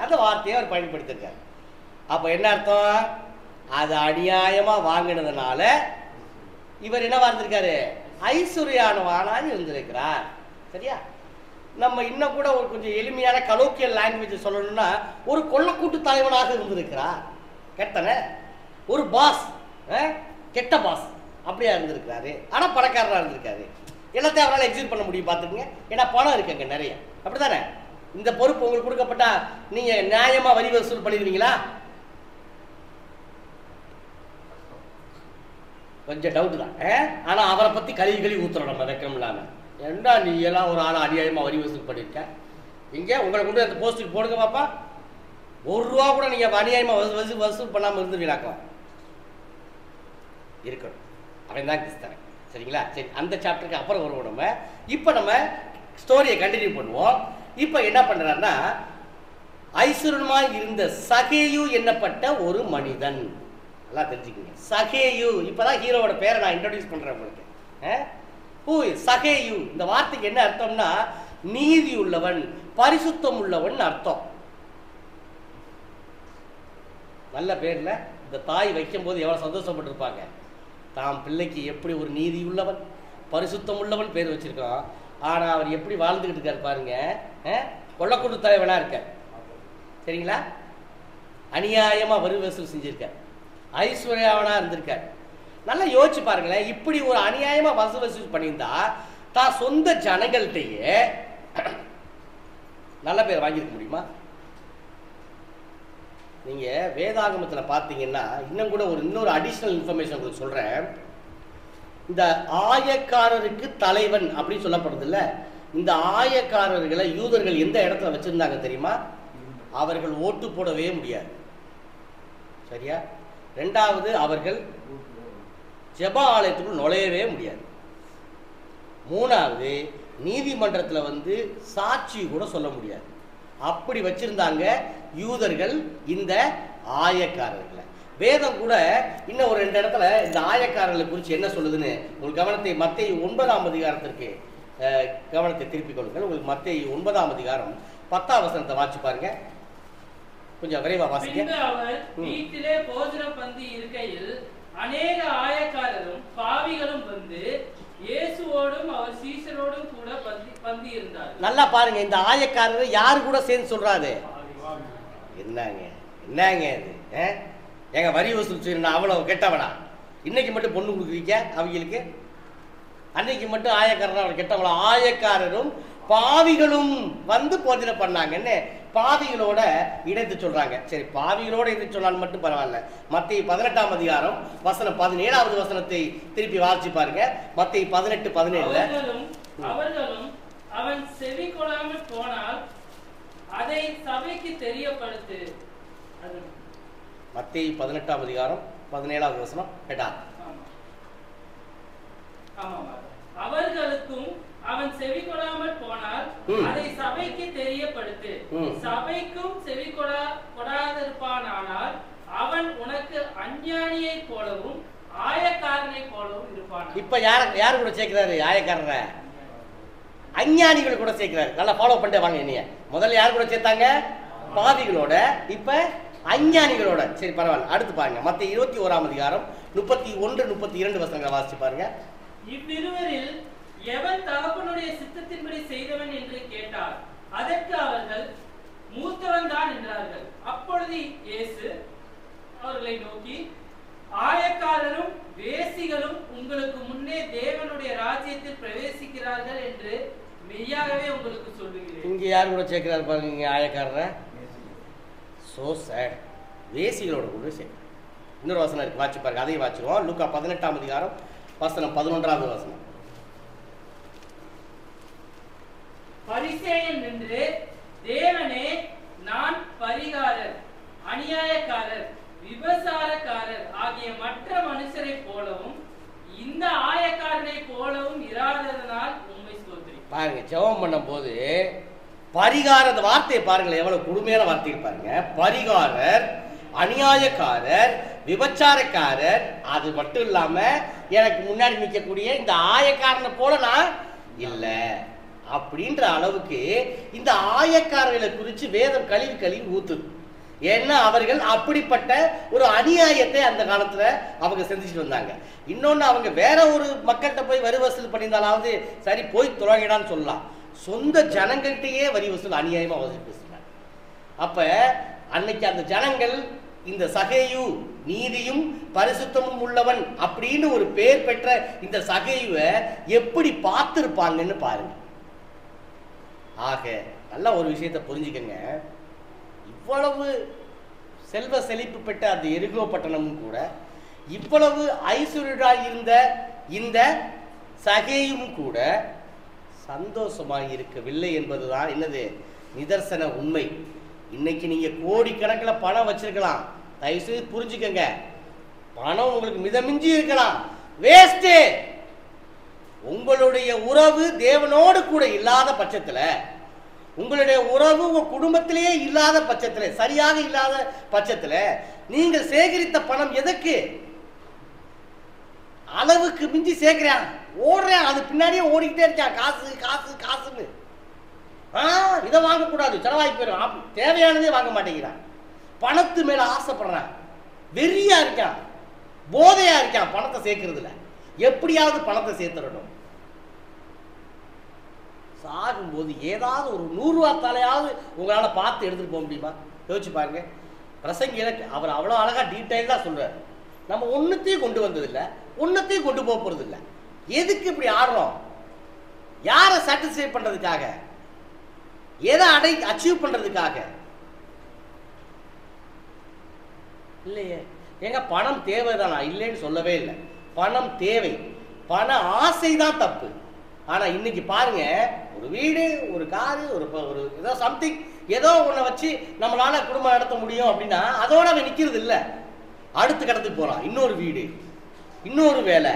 அந்த வார்த்தையை அவர் பயன்படுத்திருக்காரு. அப்ப என்ன அர்த்தம்? அது அநியாயமா வாங்கினதுனால இவர் என்ன வாழ்ந்திருக்காரு? ஐஸ்வர்யானவானான்னு இருந்திருக்கிறார். சரியா? நம்ம இன்னும் கூட ஒரு கொஞ்சம் எளிமையான கலோக்கியல் லாங்குவேஜ் சொல்லணும்னா ஒரு கொள்ளக்கூட்டு தலைவனாக இருந்திருக்கிறார். கெட்டன ஒரு பாஸ், கெட்ட பாஸ் அப்படியா இருந்திருக்காரு. ஆனா பணக்காரராக இருந்திருக்காரு. எல்லாத்தையும் அவரால் எக்ஸிக்யூட் பண்ண முடியும். பார்த்துக்குங்க, ஏன்னா பணம் இருக்குங்க நிறைய. அப்படித்தானே? இந்த பொறுப்பு உங்களுக்கு கொடுக்கப்பட்டா நீங்க நியாயமா வரி வசூல் பண்ணிடுவீங்களா? கொஞ்சம் டவுட் தான். ஆனா அவரை பத்தி கழுவி ஊத்துறோம் நம்ம வெக்கம் இல்லாம. ஏண்டா நீ எல்லாம் ஒரு ஆள் அநியாயமா வரி வசூல் பண்ணிருக்க, இங்க உங்களை கொண்டு அந்த போஸ்ட்டுக்கு போடுங்க பாப்பா, ₹1 கூட நீங்க அநியாயமா வசூல் பண்ணாம இருந்துருவீங்களாக்கா? இருக்கணும். அவன் தான் கிறிஸ்தவன். சரிங்களா? சரி, அந்த சாப்டருக்கு அப்புறம் வருவோம். நம்ம இப்ப நம்ம ஸ்டோரியை கண்டினியூ பண்ணுவோம். இப்ப என்ன பண்றாருன்னா, ஐஸ்வர்யமாய் இருந்த சகேயு என்னப்பட்ட ஒரு மனிதன். நல்லா தெரிஞ்சுக்கங்க, சகேயு. இப்பதான் ஹீரோவோட பேரை நான் இன்ட்ரோடியூஸ் பண்றேன் உங்களுக்கு. சகேயு இந்த வார்த்தைக்கு என்ன அர்த்தம்னா நீதி உள்ளவன், பரிசுத்தம் உள்ளவன் அர்த்தம். நல்ல பேர்ல இந்த தாய் வைக்கும்போது எவ்வளோ சந்தோஷப்பட்டிருப்பாங்க. தாம் பிள்ளைக்கு எப்படி ஒரு நீதி உள்ளவன் பரிசுத்தம் உள்ளவன் பேர் வச்சிருக்கோம். ஆனால் அவர் எப்படி வாழ்ந்துக்கிட்டு இருக்கார் பாருங்க. கொள்ளக்கூட்டு தலைவனா இருக்க, சரிங்களா? அநியாயமாக வரி வசூல் செஞ்சிருக்க, ஐஸ்வர்யாவனா இருந்திருக்க. நல்லா யோசிச்சு பாருங்களேன். இப்படி ஒரு அநியாயமாக வசூல் பண்ணியிருந்தா தான் சொந்த ஜனங்கள்கிட்டயே நல்ல பேர் வாங்கியிருக்க முடியுமா? நீங்கள் வேதாகமத்தில் பார்த்தீங்கன்னா இன்னும் கூட இன்னொரு அடிஷ்னல் இன்ஃபர்மேஷன் உங்களுக்கு சொல்கிறேன். இந்த ஆயக்காரருக்கு தலைவன் அப்படின்னு சொல்லப்படுறது இல்லை. இந்த ஆயக்காரர்களை யூதர்கள் எந்த இடத்துல வச்சுருந்தாங்க தெரியுமா? அவர்கள் ஓட்டு போடவே முடியாது, சரியா? ரெண்டாவது, அவர்கள் ஜெப ஆலயத்துக்குள் நுழையவே முடியாது. மூணாவது, நீதிமன்றத்தில் சாட்சி கூட சொல்ல முடியாது. அப்படி வச்சிருந்தாங்க யூதர்கள் இந்த ஆயக்காரர்களை. வேதம் கூட இன்னும் ஒரு 2 இடத்துல இந்த ஆயக்காரர்களை குறித்து என்ன சொல்லுதுன்னு உங்களுக்கு கவனத்தை மத்தேயு 9ஆம் அதிகாரத்திற்கு கவனத்தை திருப்பிக் கொள்ளுங்கள். உங்களுக்கு மத்தேயு 9ஆம் அதிகாரம் 10ஆம் வசனத்தை வாசிச்சு பாருங்க. கொஞ்சம் விரைவா வாசிங்க. அவர் வீட்டிலே போஜன பந்தி இருக்கையில் அநேக ஆயக்காரரும் பாவிகளும் வந்து இயேசுவோடும் அவர் சீஷரோடும் கூட பந்தி இருந்தார். நல்லா பாருங்க, இந்த ஆயக்காரர் யாரு கூட சேர்ந்து சொல்றாரு? என்னங்க இது? எங்க வரி வசூல் செய்யணும் அவ்வளவு கெட்டவனா? இன்னைக்கு மட்டும் பொண்ணு கொடுக்குறீங்க அவங்களுக்கு, அன்னைக்கு மட்டும் ஆயக்காரனா அவள் கெட்டவளா? ஆயக்காரரும் பாவிகளும் வந்து போஜனை பண்ணாங்கன்னு பாவிகளோட இணைத்து சொல்றாங்க. சரி, பாவிகளோட இணைத்து சொன்னாலும் மட்டும் பரவாயில்ல. மத்தேயு 18ஆம் அதிகாரம் வசனம் 17வது வசனத்தை திருப்பி வாசிச்சு பாருங்க. மத்தேயு 18:17. அவர்களும் அவன் செவி கொள்ளாமல் போனால் அதை சபைக்கு தெரியப்படுத்து. மத்தேயு 18ஆம் அதிகாரம் 17வது வசனம் கேட்டா. அவர்களுக்கும் அவன் செவி கொடாமல் போனால் அதை சபைக்கு தெரியப்படுத்து. சபைக்கும் செவி கொடாதிருப்பானால் அவன் உனக்கு அஞ்ஞானியை போலவும் ஆயக்காரனை போலவும் இருப்பான். இப்ப யாரு கூட சேர்க்கிறாரு? ஆயக்காரரை அஞ்ஞானிகள் கூட சேர்க்கிறாரு. நல்லா ஃபாலோ பண்ணிட்டு வாங்க. நீங்க முதல்ல யாரு கூட சேர்த்தாங்க? பாவிகளோட. இப்ப அஞ்ஞானிகளோட. சரி, பரவாயில்ல. அடுத்து பாருங்க, மத்தேயு 21ஆம் அதிகாரம் 31-32 வசனங்களை வாசிச்சு பாருங்க. இவ்விருவரில் எவன் தகப்பனுடைய சித்தத்தின்படி செய்தவன் என்று கேட்டார். அதற்கு அவர்கள் மூத்தவன் தான் என்றார்கள். அப்பொழுது இயேசு அவர்களை நோக்கி, ஆயக்காரரும் வேசிகளும் உங்களுக்கு முன்னே தேவனுடைய ராஜ்யத்தில் பிரவேசிக்கிறார்கள் என்று மெய்யாகவே உங்களுக்கு சொல்லுகிறேன். இங்க யாரு கூட சேர்க்கிறார் பாருங்க? ஆயக்காரரை. So sad. வேசிகளோட கூட சேர்க்க. இன்னொரு வசனம் இருக்கு, வாட்சி பாருங்க. அதையும் வாட்சிடுவோம். லூக்கா 18ஆம் அதிகாரம் வசனம் 11வது வசனம். பரிசேயன் நின்று, தேவனே, நான் பரிகாரர், அநியாயக்காரர், விபசாரக்காரர் ஆகிய மற்ற மனுஷரை போலவும் இந்த ஆயக்காரனை போலவும் இராததனால் உம்மை ஸ்தோத்திரிக்கிறேன். பாருங்க, ஜெபம் பண்ணும் போது பரிகார வார்த்தையை பாருங்களேன், எவ்வளவு கொடுமையான வார்த்தை பாருங்க. பரிகாரர், அநியாயக்காரர், விபச்சாரக்காரர், அது மட்டும் இல்லாம எனக்கு முன்னாடி நிற்கக்கூடிய இந்த ஆயக்காரனை போல நான் இல்லை அப்படின்ற அளவுக்கு இந்த ஆயக்காரர்களை குறித்து வேதம் கழுவி ஊத்துது. ஏன்னா அவர்கள் அப்படிப்பட்ட ஒரு அநியாயத்தை அந்த காலத்துல அவங்க செஞ்சுட்டு வந்தாங்க. இன்னொன்னு, அவங்க வேற ஒரு மக்கள்கிட்ட போய் வரி வசூல் பண்ணியிருந்தாலாவது சரி போய் தொலைங்கடான்னு சொல்லலாம். சொந்த ஜனங்கள்கிட்டயே வரி வசூல் அநியாயமா வசூல் பேசுறாங்க. அப்ப அன்னைக்கு அந்த ஜனங்கள் இந்த சகேயு நீதியும் பரிசுத்தமும் உள்ளவன் அப்படின்னு ஒரு பேர் பெற்ற இந்த சகேயுவை எப்படி பார்த்திருப்பாங்கன்னு பாருங்க. ஆக நல்ல ஒரு விஷயத்தை புரிஞ்சுக்கங்க. இவ்வளவு செல்வ செழிப்பு பெற்ற அந்த எரிகோ பட்டணமும் கூட இவ்வளவு ஐஸ்வர்யராய் இருந்த இந்த சகேயும் கூட சந்தோஷமாக இருக்கவில்லை என்பதுதான் என்னது நிதர்சன உண்மை. இன்னைக்கு நீங்க கோடிக்கணக்கில் பணம் வச்சிருக்கலாம், தயவுசெய்து புரிஞ்சுக்கங்க. பணம் உங்களுக்கு மிதமிஞ்சி இருக்கலாம், வேஸ்ட். உங்களுடைய உறவு தேவனோடு கூட இல்லாத பட்சத்துல, உங்களுடைய உறவு உங்க குடும்பத்திலேயே இல்லாத பட்சத்துல, சரியாக இல்லாத பட்சத்துல நீங்கள் சேகரித்த பணம் எதற்கு? அளவுக்கு மிஞ்சி சேர்க்கிறேன், ஓடுறேன், அது பின்னாடியே ஓடிக்கிட்டே இருக்கான், காசு காசு காசுன்னு. இதை வாங்கக்கூடாது, செலவாகி போயிடும், தேவையானதே வாங்க மாட்டேங்கிறான், பணத்து மேல ஆசைப்படுறான். வெறியா இருக்கான், போதையா இருக்கான் பணத்தை சேர்க்கறதுல. எப்படியாவது பணத்தை சேர்த்துடணும். சாகும்போது ஏதாவது ஒரு 100 ரூபா தலையாவது உங்களால பார்த்து எடுத்துட்டு போக முடியுமா? யோசிச்சு பாருங்க. பிரசங்கில அவர் அவ்வளோ அழகா டீட்டெயிலா சொல்றாரு. நம்ம ஒன்னுத்தையும் கொண்டு வந்ததில்லை, ஒன்னத்தையும் கொண்டு போக போறது இல்லை. எதுக்கு இப்படி ஆடுறோம்? யாரை சாட்டிஸ்ஃபை பண்றதுக்காக? எதை அச்சீவ் பண்றதுக்காக? இல்லையே. எங்க பணம் தேவைதானா? இல்லைன்னு சொல்லவே இல்லை. பணம் தேவை, பண ஆசை தான் தப்பு. ஆனா இன்னைக்கு பாருங்க, ஒரு வீடு, ஒரு காரு, ஒரு ஏதோ சம்திங், ஏதோ ஒன்றை வச்சு நம்மளால குடும்பம் நடத்த முடியும் அப்படின்னா அதோட அவன் நிக்கிறது இல்லை. அடுத்த கடத்துக்கு போறான். இன்னொரு வீடு, இன்னொரு வேலை,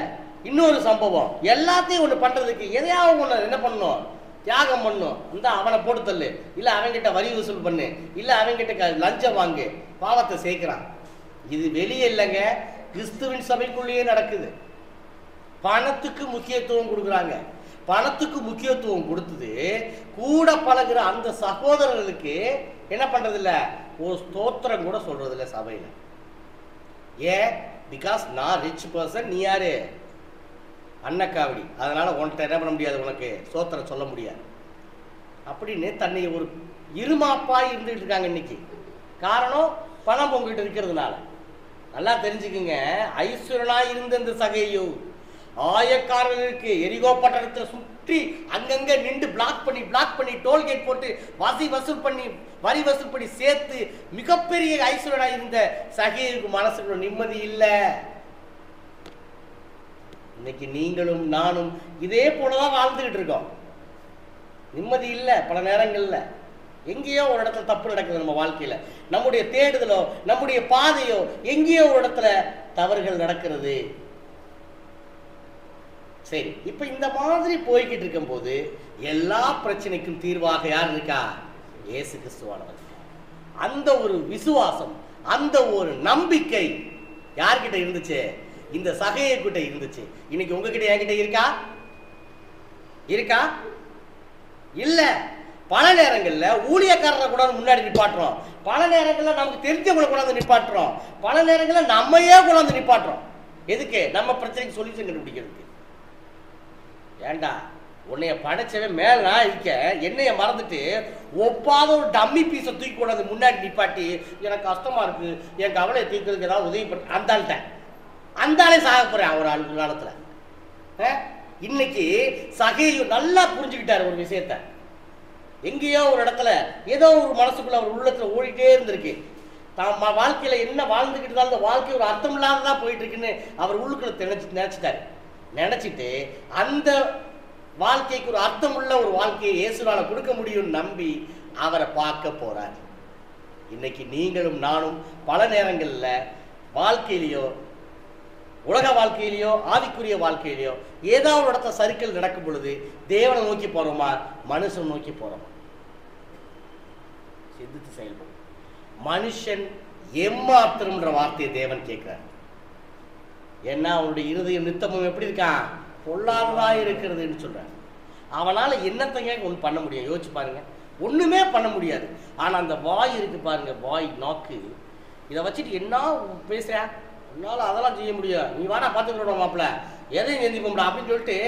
இன்னொரு சம்பவம், எல்லாத்தையும் ஒன்று பண்றதுக்கு எதையாவது ஒன்று என்ன பண்ணணும்? தியாகம் பண்ணும். அந்த அவனை போட்டு தள்ளு, இல்லை அவன்கிட்ட வரி வசூல் பண்ணு, இல்லை அவன்கிட்ட லஞ்சம் வாங்கு, பாவத்தை சேர்க்கிறான். இது வெளியே இல்லைங்க, கிறிஸ்துவின் சபைக்குள்ளேயே நடக்குது. பணத்துக்கு முக்கியத்துவம் கொடுக்குறாங்க. பணத்துக்கு முக்கியத்துவம் கொடுத்தது கூட பழகுற அந்த சகோதரர்களுக்கு என்ன பண்றது இல்ல? ஒரு ஸ்தோத்திரம் கூட சொல்றது இல்லை சபையில. ஏன்? பிகாஸ் நான் ரிச் பர்சன், நீ யாரு? அன்னக்காவடி, அதனால உன்கிட்ட என்ன பண்ண முடியாது, உனக்கு ஸ்தோத்திரம் சொல்ல முடியாது அப்படின்னு தன்னை ஒரு இருமாப்பா இருந்துட்டு இருக்காங்க இன்னைக்கு. காரணம் பணம் உங்ககிட்ட இருக்கிறதுனால. நல்லா தெரிஞ்சுக்குங்க, ஐஸ்வரனா இருந்த இந்த சகையோ ஆயக்காரர்களுக்கு எரிகோ பட்டணத்தை சுற்றி அங்கங்க நின்று பிளாக் பண்ணி டோல்கேட் போட்டு வரி வசூல் பண்ணி சேர்த்து மிகப்பெரிய ஐஸ்வரனா இருந்த சகையுக்கு மனசுக்குள்ள நிம்மதி இல்லை. இன்னைக்கு நீங்களும் நானும் இதே போலதான் வாழ்ந்துகிட்டு இருக்கோம். நிம்மதி இல்லை. பல நேரங்கள்ல எங்கேயோ ஒரு இடத்துல தப்பு நடக்குது நம்ம வாழ்க்கையில. நம்முடைய தேடுதலோ நம்முடைய பாதையோ எங்கேயோ ஒரு இடத்துல தவறுகள் நடக்கிறது. சரி, இப்ப இந்த மாதிரி போய்கிட்டு இருக்கும் போது எல்லா பிரச்சனைக்கும் தீர்வாக யார் இருக்கா? இயேசு கிறிஸ்துவானவர். அந்த ஒரு விசுவாசம், அந்த ஒரு நம்பிக்கை யார்கிட்ட இருந்துச்சு? இந்த சகையை கிட்ட இருந்துச்சு. இன்னைக்கு உங்ககிட்ட என்கிட்ட இருக்கா? இல்ல. பல நேரங்கள்ல ஊழியக்காரரை கூட முன்னாடி நிப்பாட்டுறோம், பல நேரங்கள்ல நமக்கு தெரிஞ்சவங்களை கொண்டாந்து நிப்பாட்டுறோம், பல நேரங்கள்ல நம்மையே கொண்டாந்து நிப்பாட்டுறோம். எதுக்கு? நம்ம பிரச்சனைக்கு சொல்யூஷன் கண்டுபிடிக்கிறதுக்கு. ஏண்டா, உன்னைய படைச்சவன் மேல இருக்க, என்னைய மறந்துட்டு ஒப்பாத ஒரு டம்மி பீஸை தூக்கி கொண்டாந்து முன்னாடி நிப்பாட்டி எனக்கு கஷ்டமா இருக்கு, என் கவலையை தூக்கிறதுக்கு ஏதாவது உதவி பண்ண அந்த ஆளே சாக போறேன் ஒரு ஆளு காலத்துல. இன்னைக்கு சகையும் நல்லா புரிஞ்சுக்கிட்டாரு ஒரு விஷயத்த. எங்கேயோ ஒரு இடத்துல ஏதோ ஒரு மனசுக்குள்ள அவர் உள்ளத்துல ஓடிட்டே இருந்திருக்கு. தான் வாழ்க்கையில என்ன வாழ்ந்துகிட்டு தான் அந்த வாழ்க்கை ஒரு அர்த்தம் இல்லாததான் போயிட்டு இருக்குன்னு அவர் உள்ளுக்குள்ள நினைச்சிட்டு அந்த வாழ்க்கைக்கு ஒரு அர்த்தம் உள்ள ஒரு வாழ்க்கையை இயேசுவால கொடுக்க முடியும்னு நம்பி அவரை பார்க்க போறார். இன்னைக்கு நீங்களும் நானும் பல நேரங்கள்ல வாழ்க்கையிலையோ உலக வாழ்க்கையிலையோ ஆவிக்குரிய வாழ்க்கையிலையோ ஏதாவது ஒரு இடத்துல சறுக்கல் நடக்கும் பொழுது தேவனை நோக்கி போறோமா, மனுஷன் நோக்கி போறோமா? சிந்தித்து செயல்படும். மனுஷன் எம்மாத்திரம்ன்ற வார்த்தையை தேவன் கேட்கிறார். ஏன்னா அவனுடைய இருதயம் நித்தமும் எப்படி இருக்கான்? பொல்லாததா இருக்கிறதுன்னு சொல்றான். அவனால என்னத்தைங்க ஒன்று பண்ண முடியும்? யோசிச்சு பாருங்க, ஒண்ணுமே பண்ண முடியாது. ஆனா அந்த வாய் இருக்கு பாருங்க, வாய், நாக்கு, இதை வச்சுட்டு என்ன பேசுற, உன்னால அதெல்லாம் செய்ய முடியும், நீ வாடா பார்த்துக்கிற மாப்பிள்ள, எதையும் எந்திப்போம்டா அப்படின்னு சொல்லிட்டு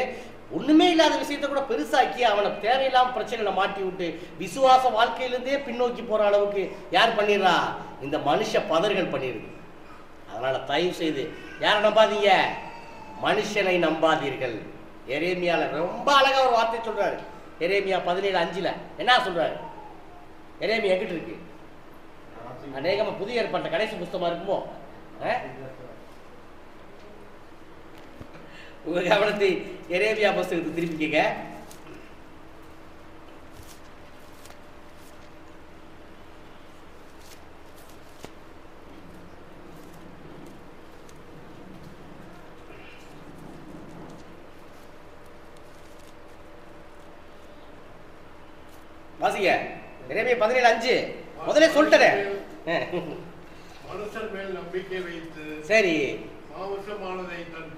ஒண்ணுமே இல்லாத விஷயத்த கூட பெருசாக்கி அவனை தேவையில்லாம பிரச்சனைகளை மாட்டி விட்டு விசுவாச வாழ்க்கையிலிருந்தே பின்னோக்கி போற அளவுக்கு யார் பண்ணிடுறா? இந்த மனுஷ பதர்கள் பண்ணிடுது. அதனால தயவு செய்து யாரை நம்பாதீங்க, மனுஷனை நம்பாதீர்கள். எரேமியால ரொம்ப அழகா ஒரு வார்த்தை சொல்றாரு. எரேமியா 17:5 என்ன சொல்றாரு? எரேமியா எங்கிட்ட இருக்கு? அநேகமா புதிய ஏற்பாட்டு கடைசி புத்தகமா இருக்குமோ? உங்க கவனத்தை எரேமியா புத்தகத்தை திருப்பிக்க. வாசிங்க. எரேமியா 17:5 முதல்ல சொல்லிட்டேன். மனுஷன் மேல் நம்பிக்கை வைத்து சரி மாம்சமானதை தன்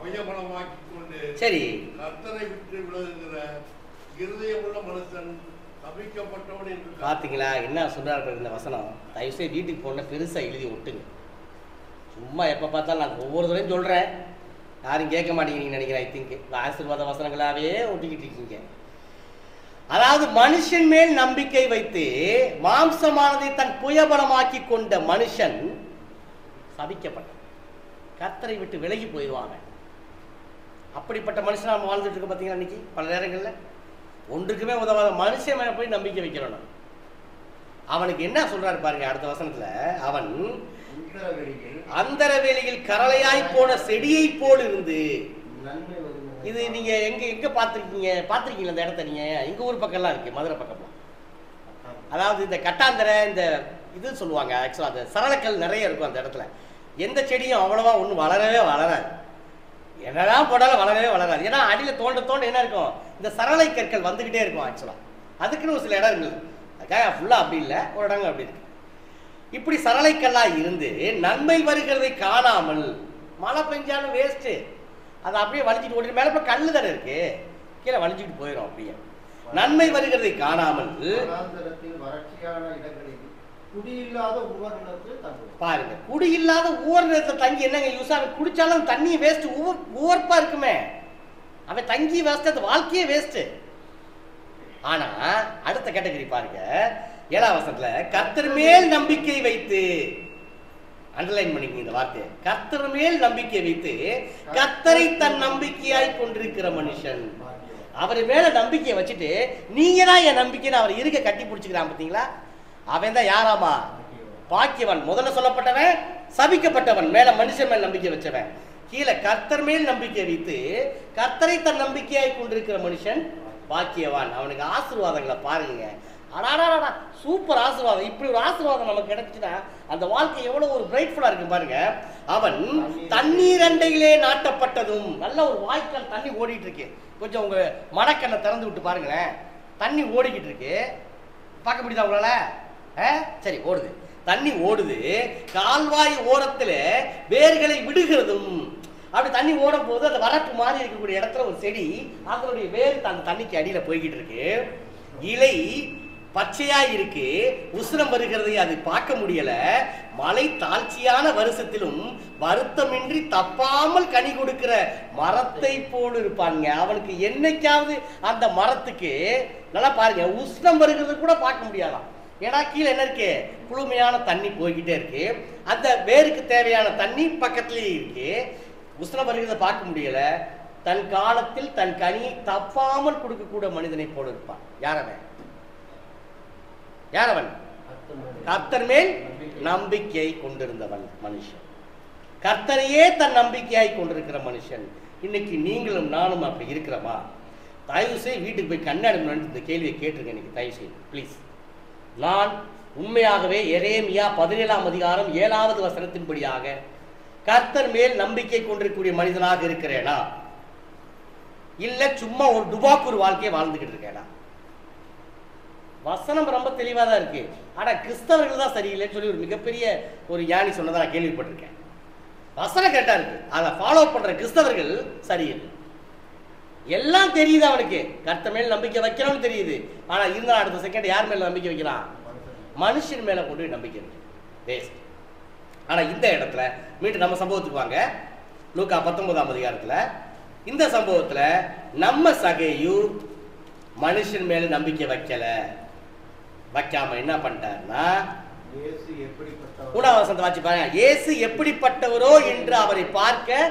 உயபலமாக்கிக் கொண்டு சரி கர்த்தரை விட்டு விலகுகிற இருதயமுள்ள மனுஷன் சபிக்கப்பட்டவன் என்று. பாத்தீங்களா என்ன சொல்றாரு இந்த வசனம்? தயவுசெய்து வீட்டுக்கு போன பெருசா எழுதி ஒட்டுங்க. சும்மா எப்போ பார்த்தாலும் நான் ஒவ்வொரு தடவையும் சொல்கிறேன், யாரும் கேட்க மாட்டேங்கிறீங்கன்னு நினைக்கிறேன். ஐ திங்க் ஆசீர்வாத வசனங்களாகவே ஒட்டிக்கிட்டு இருக்கீங்க. அதாவது மனுஷன் மேல் நம்பிக்கை வைத்து மாம்சமானதை தன் புயபலமாக்கி கொண்ட மனுஷன் சபிக்கப்பட்டான், கர்த்தரை விட்டு விலகி போயிடுவாங்க. அப்படிப்பட்ட மனுஷன் நம்ம வாழ்ந்துட்டு இருக்க பார்த்தீங்கன்னா இன்னைக்கு பல நேரங்களில் ஒன்றுக்குமே உதவாத மனுஷன் மேலே போய் நம்பிக்கை வைக்கிறோம். அவனுக்கு என்ன சொல்றாரு பாருங்க அடுத்த வசனத்துல, அவன் அந்தரவேலியில் கரளையாய் போன செடியை போல் இருந்து. இது நீங்க எங்க பார்த்திருக்கீங்க அந்த இடத்த? நீங்க எங்க ஊர் பக்கம்லாம் இருக்கு, மதுரை பக்கம்லாம். அதாவது இந்த கட்டாந்தரை இந்த இது சொல்லுவாங்க, ஆக்சுவலா அந்த சரளக்கல் நிறைய இருக்கும் அந்த இடத்துல. எந்த செடியும் அவ்வளவா ஒன்றும் வளரவே வளராது, என்னதான் போட்டாலும் வளரவே வளராது. ஏன்னா அடியில் தோண்ட தோண்ட என்ன இருக்கும், இந்த சரளை கற்கள் வந்துகிட்டே இருக்கும். ஆக்சுவலா அதுக்குன்னு ஒரு சில இடம் இருக்குது, அதுக்காக ஃபுல்லா அப்படி இல்லை, ஒரு இடங்கள் அப்படி இருக்கு. இப்படி சரளைக்கல்லா இருந்து நன்மை வருகிறதை காணாமல், மழை பெஞ்சாலும் வேஸ்ட்டு, அதை அப்படியே வலிஞ்சிட்டு ஓடி மேலே போய் கல்லு தானே இருக்கு, கீழே வலிஞ்சிட்டு போயிடும். அப்படியே நன்மை வருகிறதை காணாமல் குடியில்லாத உவர் நிலத்தில் தங்குவான். பாருங்க, குடியில்லாத உவர் நிலத்தை தங்கி என்னங்க யூஸ் ஆகும்? குடிச்சாலும் தண்ணி வேஸ்ட், உவர்ப்பா இருக்குமே, அவன் தங்கி வேஸ்ட், அந்த வாழ்க்கையே வேஸ்ட். ஆனா அடுத்த கேட்டகரி பாருங்க, 7ஆம் வசனத்துல கர்த்தர் மேல் நம்பிக்கை வைத்து, அண்டர்லைன் பண்ணிக்கங்க இந்த வார்த்தையை, கர்த்தர் மேல் நம்பிக்கை வைத்து கர்த்தரை தன் நம்பிக்கையாய் கொண்டிருக்கிற மனுஷன். அவர் மேல நம்பிக்கையை வச்சுட்டு நீங்க தான் என் நம்பிக்கைன்னு அவர் இருக்க கட்டி பிடிச்சிக்கிறான் பார்த்தீங்களா, அவன் தான் யாராமா? பாக்கியவன். முதல்ல சொல்லப்பட்டவன் சபிக்கப்பட்டவன், மேல மனுஷன் மேல் நம்பிக்கை வச்சவன். கீழே கர்த்தர் மேல் நம்பிக்கை வைத்து கர்த்தரை தன் நம்பிக்கையாய் கொண்டிருக்கிற மனுஷன் பாக்கியவான். அவனுக்கு ஆசீர்வாதங்களை பாருங்க, அடாடா சூப்பர் ஆசீர்வாதம். இப்படி ஒரு ஆசீர்வாதம் நமக்கு கிடைச்சுன்னா அந்த வாழ்க்கை எவ்வளவு ஒரு பிரைட்ஃபுல்லா இருக்கு பாருங்க. அவன் தண்ணீர் அண்டையிலே நாட்டப்பட்டதும், நல்ல ஒரு வாய்க்கால் தண்ணி ஓடிட்டு இருக்கு, கொஞ்சம் உங்க மனக்கண்ணை திறந்து விட்டு பாருங்களேன், தண்ணி ஓடிக்கிட்டு இருக்கு, பார்க்க முடியுதா உங்களால? சரி, ஓடுது, தண்ணி ஓடுது, கால்வாய் ஓரத்துல வேர்களை விடுகிறதும். அப்படி தண்ணி ஓடும் போது அந்த வரப்பு மாதிரி இருக்கக்கூடிய இடத்துல ஒரு செடி, அதனுடைய வேர் அந்த தண்ணிக்கு அடியில போய்கிட்டு இருக்கு, இலை பச்சையா இருக்கு, உஷ்ணம் வருகிறதை அது பார்க்க முடியல, மழை தாழ்ச்சியான வருஷத்திலும் வருத்தமின்றி தப்பாமல் கனி கொடுக்கிற மரத்தை போல் இருப்பாங்க. அவனுக்கு என்னைக்காவது அந்த மரத்துக்கு நல்லா பாருங்க, உஷ்ணம் வருகிறது கூட பார்க்க முடியாதான், ஏன்னா கீழே என்ன இருக்கு, குளுமையான தண்ணி போய்கிட்டே இருக்கு, அந்த வேருக்கு தேவையான தண்ணி பக்கத்திலேயே இருக்கு, உஷ்ணம் வருகிறத பார்க்க முடியல, தன் காலத்தில் தன் கனியை தப்பாமல் கொடுக்கக்கூட மனிதனை போல இருப்பான். யாரவன்? யாரவன்? கர்த்தர் மேல் நம்பிக்கை கொண்டிருந்தவன் மனுஷன், கர்த்தரையே தன் நம்பிக்கையாய் கொண்டிருக்கிற மனுஷன். இன்னைக்கு நீங்களும் நானும் அப்படி இருக்கிறோமா? தயவு செய்து வீட்டுக்கு போய் கண்ணாடி முன்னாடி இந்த கேள்வியை கேட்டிருக்கேன் இன்னைக்கு, தயவு செய்து ப்ளீஸ். நான் உண்மையாகவே எரேமியா 17ஆம் அதிகாரம் 7வது வசனத்தின்படியாக கர்த்தர் மேல் நம்பிக்கை கொண்டிருக்கக்கூடிய மனிதனாக இருக்கிறேனா, இல்ல சும்மா ஒரு டுபாக்கூர் வாழ்க்கையை வாழ்ந்துகிட்டு இருக்கேனா? வசனம் ரொம்ப தெளிவாக தான் இருக்கு. ஆனா கிறிஸ்தவர்கள் தான் சரியில்லைன்னு சொல்லி ஒரு மிகப்பெரிய ஒரு ஞானி சொன்னதை நான் கேள்விப்பட்டிருக்கேன். வசனம் கேட்டா இருக்கு, அதை ஃபாலோ பண்ற கிறிஸ்தவர்கள் சரியில்லை. எல்லாம் தெரியுது அவனுக்கு, கர்த்தர் மேல் நம்பிக்கை வைக்கணும்னு தெரியுது, ஆனா இருந்தாலும் அடுத்த செகண்ட் யார் மேல நம்பிக்கை வைக்கிறான்? மனுஷன் மேல கொண்டு போய் நம்பிக்கை இருக்கு, வேஸ்ட். ஆனா இந்த இடத்துல மீண்டும் நம்ம சம்பவத்துக்கு வாங்க. லூக்கா 19ஆம் அதிகாரத்துல இந்த சம்பவத்துல நம்ம சகேயு மனுஷன் மேல நம்பிக்கை வைக்காம என்ன பண்ணிட்டாருன்னா, மூணாவது வசனத்தை வாசி பாருங்க, இயேசு எப்படிப்பட்டவரோ என்று அவரை பார்க்க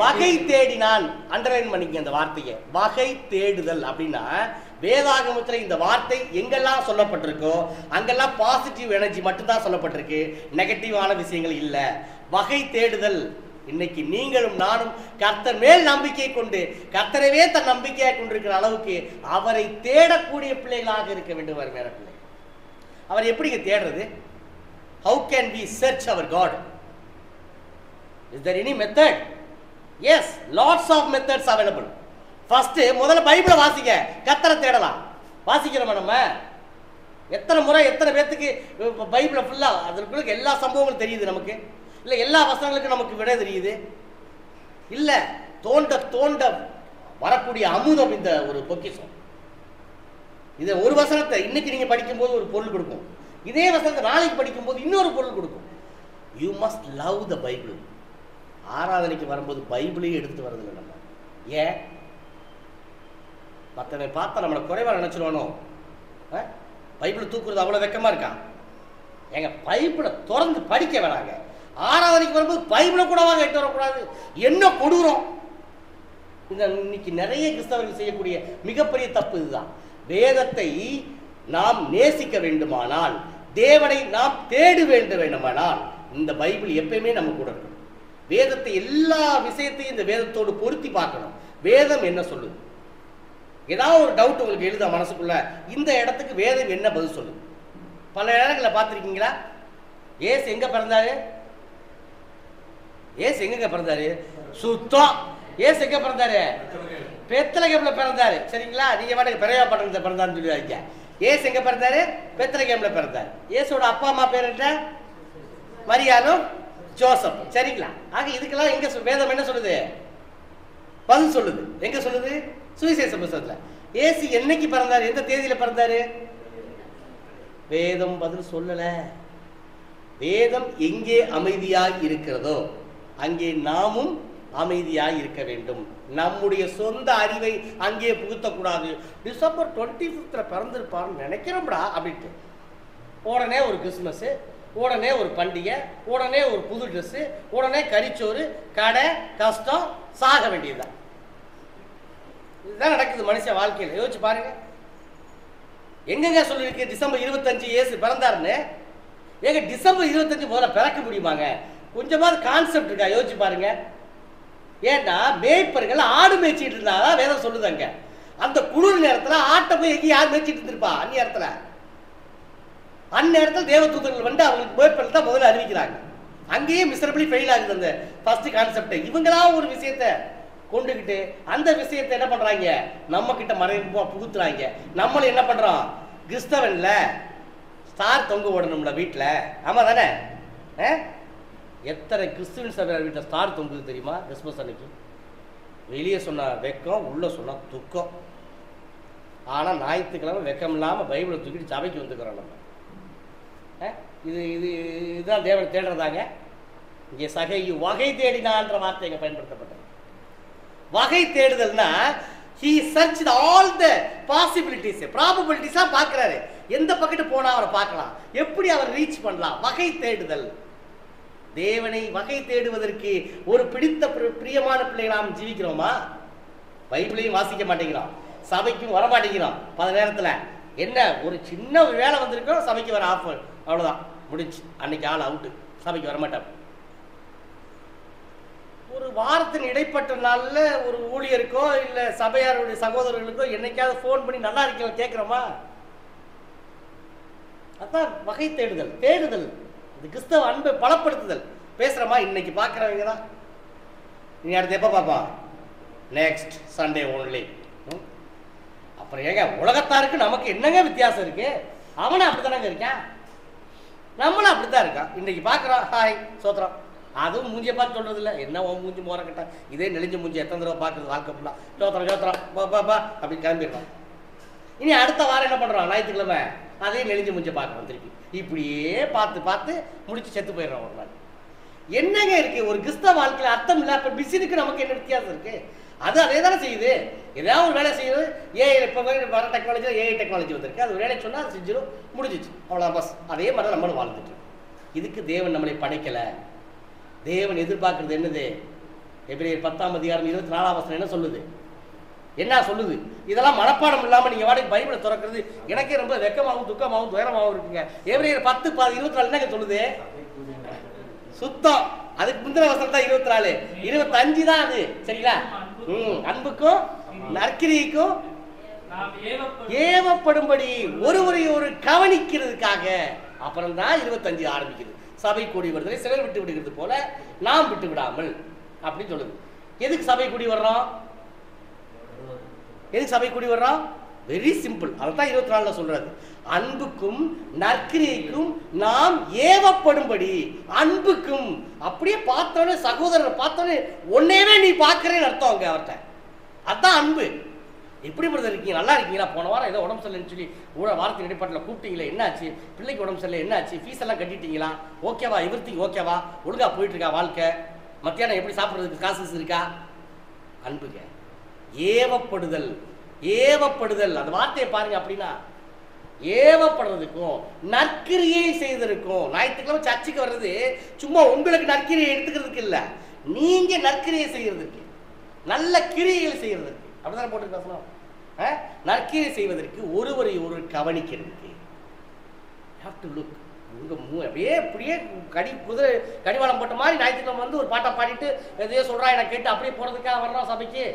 வகை தேடினான். அண்டர்லைன் பண்ணிக்க அந்த வார்த்தையை, வகை தேடுதல் அப்படின்னா வேதாகமத்துல இந்த வார்த்தை எங்கெல்லாம் சொல்லப்பட்டிருக்கோ அங்கெல்லாம் பாசிட்டிவ் எனர்ஜி மட்டும்தான் சொல்லப்பட்டிருக்கு, நெகட்டிவான விஷயங்கள் இல்ல. வகை தேடுதல். இன்னைக்கு நீங்களும் நானும் கர்த்தர் மேல் நம்பிக்கை கொண்டு கர்த்தரவே தன் நம்பிக்கையாக கொண்டிருக்கிற அளவுக்கு அவரை தேடக்கூடிய பிள்ளைகளாக இருக்க வேண்டும். மேல பிள்ளை அவர் எப்படி தேடுறது? How can we search our God? Is there any method? Yes, lots of methods available. First, முதல்ல பைபிளை வாசிங்க, கர்த்தரை தேடலாம். வாசிக்கிறோமா நம்ம? எத்தனை முறை எத்தனை பேத்துக்கு பைபிளை ஃபுல்லா அதற்குள்ள எல்லா சம்பவங்களும் தெரியுது நமக்கு? இல்லை எல்லா வசனங்களுக்கும் நமக்கு விட தெரியுது? இல்லை, தோண்ட தோண்ட வரக்கூடிய அமுதம் இந்த ஒரு பொக்கிஷம். இதை ஒரு வசனத்தை இன்னைக்கு நீங்க படிக்கும்போது ஒரு பொருள் கொடுக்கும், இதே வசனத்தை நாளைக்கு படிக்கும்போது இன்னொரு பொருள் கொடுக்கும். You must love the Bible. ஆராதனைக்கு வரும்போது பைபிளையும் எடுத்துட்டு வரதில்லை நம்ம. ஏன்? மற்றவனை பார்த்தா நம்மளை குறைவாக நினச்சிருவானோ? பைபிளை தூக்குறது அவ்வளோ வெக்கமாக இருக்கான். எங்க பைபிளை திறந்து படிக்க வேணாங்க. ஆராதனைக்கு வரும்போது பைபிளை கூட வாங்க எட்டு வரக்கூடாது. என்ன கொடுக்குறோம்? இந்த இன்னைக்கு நிறைய கிறிஸ்தவர்கள் செய்யக்கூடிய மிகப்பெரிய தப்பு இதுதான். வேதத்தை நாம் நேசிக்க வேண்டுமானால், தேவனை நாம் தேட வேண்டுமானால், இந்த பைபிள் எப்பயுமே நம்ம கூட இருக்கணும். வேதத்தை எல்லா விஷயத்தையும் இந்த வேதத்தோடு பொருத்தி பார்க்கணும். வேதம் என்ன சொல்லுது? ஏதாவது ஒரு டவுட் உங்களுக்கு எழுத மனசுக்குள்ள, இந்த இடத்துக்கு வேதம் என்ன பதில் சொல்லுது? பல இடங்களில் பார்த்துருக்கீங்களா? ஏசு எங்க பிறந்தாரு? ஏசு எங்க பிறந்தாரு? சுத்தம். ஏசு எங்க பிறந்தாரு? பெத்லகேம்ல பிறந்தாரு. சரிங்களா? நீங்க பாட்டுக்கு பெரிய பட்டணத்துல பிறந்தாருன்னு சொல்லுவாங்க. ஏசு எங்க பிறந்தாரு? பெத்லகேம்ல பிறந்தாரு. ஏசோட அப்பா அம்மா பேர் என்ன? மரியாளும் ஜோசப். சரிங்களா? ஆக இதுக்கெல்லாம் எங்க வேதம் என்ன சொல்லுது? பதில் சொல்லுது. எங்க சொல்லுது? சுவிசேஷ புத்தகத்துல. ஏசு என்னைக்கு பிறந்தாரு? எந்த தேதியில பிறந்தாரு? வேதம் பதில் சொல்லல. வேதம் எங்கே அமைதியாய் இருக்கிறதோ அங்கே நாமும் அமைதியாய் இருக்க வேண்டும். நம்முடைய சொந்த அறிவை அங்கே புகுத்தக்கூடாது. டிசம்பர் 25 பிறந்திருப்பாருன்னு நினைக்கிறோம்டா அப்படின்ட்டு உடனே ஒரு கிறிஸ்துமஸ், உடனே ஒரு பண்டிகை, உடனே ஒரு புது ட்ரெஸ், உடனே கறிச்சோறு, கடை, கஷ்டம், சாக வேண்டியதுதான். இதுதான் நடக்குது மனுஷன் வாழ்க்கையில். யோசிச்சு பாருங்க. எங்கெங்க சொல்லிருக்கு டிசம்பர் 25 இயேசு பிறந்தாருன்னு? ஏங்க டிசம்பர் 25 முதல்ல பிறக்க முடியுமாங்க? கொஞ்சமாவது கான்செப்ட் இருக்கா? யோசிச்சு பாருங்க. ஏன்னா மேய்ப்பர்கள் ஆடு மேய்ச்சிட்டு இருந்தாதான் வேதம் சொல்லுதாங்க. அந்த குளிர் நேரத்துல ஆட்டை போய் எங்கேயும் யார் மேய்ச்சிட்டு இருந்திருப்பா? அந்நேரத்தில் தேவதூதர்கள் வந்து அவங்களுக்கு மேய்ப்பர்கள் தான் முதல்ல அறிவிக்கிறாங்க. அங்கேயே மிசரபிளி ஃபெயில் ஆகுது அந்த ஃபர்ஸ்ட் கான்செப்ட். இவங்களா ஒரு விஷயத்தை கொண்டுகிட்டு அந்த விஷயத்தை என்ன பண்றாங்க? நம்ம கிட்ட மறைமுகமா புகுத்துறாங்க. நம்மளும் என்ன பண்றோம்? கிறிஸ்தவன்ல ஸ்டார் தொங்க ஓடணும்ல வீட்டுல. ஆமா தானே? எத்தனை கிறிஸ்துவன் சபையார் வீட்டில் ஸ்டார் தொங்குது தெரியுமா? கிறிஸ்மஸ் அன்னைக்கு வெளியே சொன்ன வெக்கம், உள்ள சொன்ன துக்கம். ஆனா ஞாயிற்றுக்கிழமை வெக்கம் இல்லாம பைபிளை தூக்கிட்டு சபைக்கு வந்துக்கிறோம் நம்ம. இதுதான் தேவனை தேடுறதாங்க. இங்கே வகை தேடினான்ற வார்த்தை இங்க பயன்படுத்தப்பட்டது. வகை தேடுதல்னா he searched all the possibilities, probabilities பார்க்கிறாரு. எந்த பக்கத்து போனா அவரை பார்க்கலாம், எப்படி அவர் ரீச் பண்ணலாம். வகை தேடுதல். தேவனை வகை தேடுவதற்கு ஒரு பிடித்த பிரியமான பிள்ளைகளை நாம் ஜீவிக்கிறோமா? பைபிளையும் வாசிக்க மாட்டேங்கிறோம், சபைக்கும் வர மாட்டேங்கிறோம். பல நேரத்தில் என்ன ஒரு சின்ன வேலை வந்திருக்கோம், சபைக்கு வர ஆஃப், அவ்வளோதான் முடிஞ்சு, அன்னைக்கு ஆள் அவுட்டு, சபைக்கு வரமாட்டார். ஒரு வாரத்தின் இடைப்பட்ட நாளில் ஒரு ஊழியருக்கோ இல்லை சபையாருடைய சகோதரர்களுக்கோ என்னைக்காவது ஃபோன் பண்ணி நல்லா இருக்கீங்க கேட்குறோமா? அதான் வகை தேடுதல். தேடுதல் இது கிறிஸ்தவ அன்பை பலப்படுத்துதல். பேசுகிறோமா? இன்னைக்கு பார்க்குறவங்க தான். நீ அடுத்து எப்போ பார்ப்பான்? Next Sunday only. அப்புறம் ஏங்க உலகத்தாருக்கு நமக்கு என்னங்க வித்தியாசம் இருக்கு? அவனும் அப்படித்தானங்க இருக்கான், நம்மளும் அப்படித்தான் இருக்கான். இன்னைக்கு பார்க்குறோம், ஹாய் சோத்திரம், அதுவும் மூஞ்சியை பார்த்து சொல்றது இல்லை. என்ன மூஞ்சி மோர கட்டா, இதே நெளிஞ்ச மூஞ்சி எத்தனை தடவை பார்க்குறது வாழ்க்கை ஃபுல்லாக. சோத்திரம் சோத்திரம் பா அப்படின்னு கிளம்பிடுறோம். இனி அடுத்த வாரம் என்ன பண்ணுறோம்? ஞாயிற்றுக்கிழமை அதே நெளிஞ்ச மூஞ்சி பார்க்குறோம் திருப்பி. இப்படியே பார்த்து பார்த்து முடிச்சு செத்து போயிடுறோம் ஒரு நாள். என்னங்க இருக்கு ஒரு கிறிஸ்தவ வாழ்க்கையில் அர்த்தம் இல்லை. அப்போ பிசினுக்கு நமக்கு என்ன வித்தியாசம் இருக்கு? அது அதே தானே செய்யுது. ஏதாவது ஒரு வேலை செய்யுது. ஏஐ இப்போ வர டெக்னாலஜியில் ஏஐ டெக்னாலஜி வந்திருக்கு. அது வேலை சொன்னால் அது செஞ்சிடும், முடிஞ்சிச்சு, அவ்வளோ பஸ். அதே மாதிரி தான் நம்மளும் வாழ்ந்துட்டு. இதுக்கு தேவன் நம்மளை படைக்கலை. தேவன் எதிர்பார்க்கறது என்னது? எபிரேயர் 10:24 என்ன சொல்லுது? என்ன சொல்லுது? இதெல்லாம் மனப்பாடம் இல்லாமல் நீங்கள் வாடகை பைபிளை திறக்கிறது எனக்கே ரொம்ப வெக்கமாகவும் துக்கமாகவும் துயரமாகவும் இருக்குங்க. எபிரேயர் 10:24 என்னங்க சொல்லுது? சுத்தம். அதுக்கு முந்தின வசனம் தான் 24, 25 தான் அது. சரிங்களா? அன்புக்கும் நற்கிரிக்கும் ஏவப்படும்படி ஒருவரை ஒரு கவனிக்கிறதுக்காக. அப்புறம் தான் 25 ஆரம்பிக்குது. சபை கூடி வருவதை சிலர் விட்டு விடுகிறது போல நாம் விட்டு விடாமல் அப்படின்னு சொல்லுது. எதுக்கு சபை கூடி வர்றோம்? எதுக்கு சபை கூடி வர்றோம்? Very simple. அதான் 24 சொல்றது. அன்புக்கும் நற்கிரியைக்கும் நாம் ஏவப்படும்படி. அன்புக்கும் அப்படியே பார்த்தோன்னே சகோதரரை பார்த்தோன்னே ஒன்னேவே நீ பார்க்கிறேன்னு அர்த்தம் அங்க அவர்கிட்ட. அதான் அன்பு. எப்படி பிரதர் இருக்கீங்க, நல்லா இருக்கீங்களா, போன வாரம் ஏதோ உடம்பு சரியில்லைன்னு சொல்லி வாரத்தின் இடைப்பாட்டில் கூப்பிட்டீங்களே, என்னாச்சு, பிள்ளைக்கு உடம்பு சரியில்லை, என்னாச்சு, ஃபீஸ் எல்லாம் கட்டிட்டீங்களா, ஓகேவா, எவ்ரிதிங் ஓகேவா, ஒழுங்கா போயிட்டு இருக்கா வாழ்க்கை, மத்தியானம் எப்படி சாப்பிட்றதுக்கு காசு இருக்கா. அன்புங்க, ஏவப்படுதல், ஏவப்படுதல் அந்த வார்த்தையை பாருங்க. அப்படின்னா ஏவப்படுறதுக்கும் நற்கிரியை செய்திருக்கும். ஞாயிற்றுக்கிழமை சர்ச்சுக்கு வர்றது சும்மா உங்களுக்கு நற்கிரியை எடுத்துக்கிறதுக்கு இல்லை, நீங்க நற்கிரியை செய்யறதுக்கு, நல்ல கிரியைகள் செய்யறதுக்கு. அப்படிதான் போட்டுருக்கோம். நற்கிரியை செய்வதற்கு ஒருவரை ஒருவர் கவனிக்கிறதுக்கு. Have to look. உங்க அப்படியே இப்படியே குதிரை கடிவாளம் போட்ட மாதிரி ஞாயிற்றுக்கிழமை வந்து ஒரு பாட்டை பாடிட்டு எதையோ சொல்றா எனக்கு கேட்டு அப்படியே போறதுக்காக வர்றோம் சபைக்கு.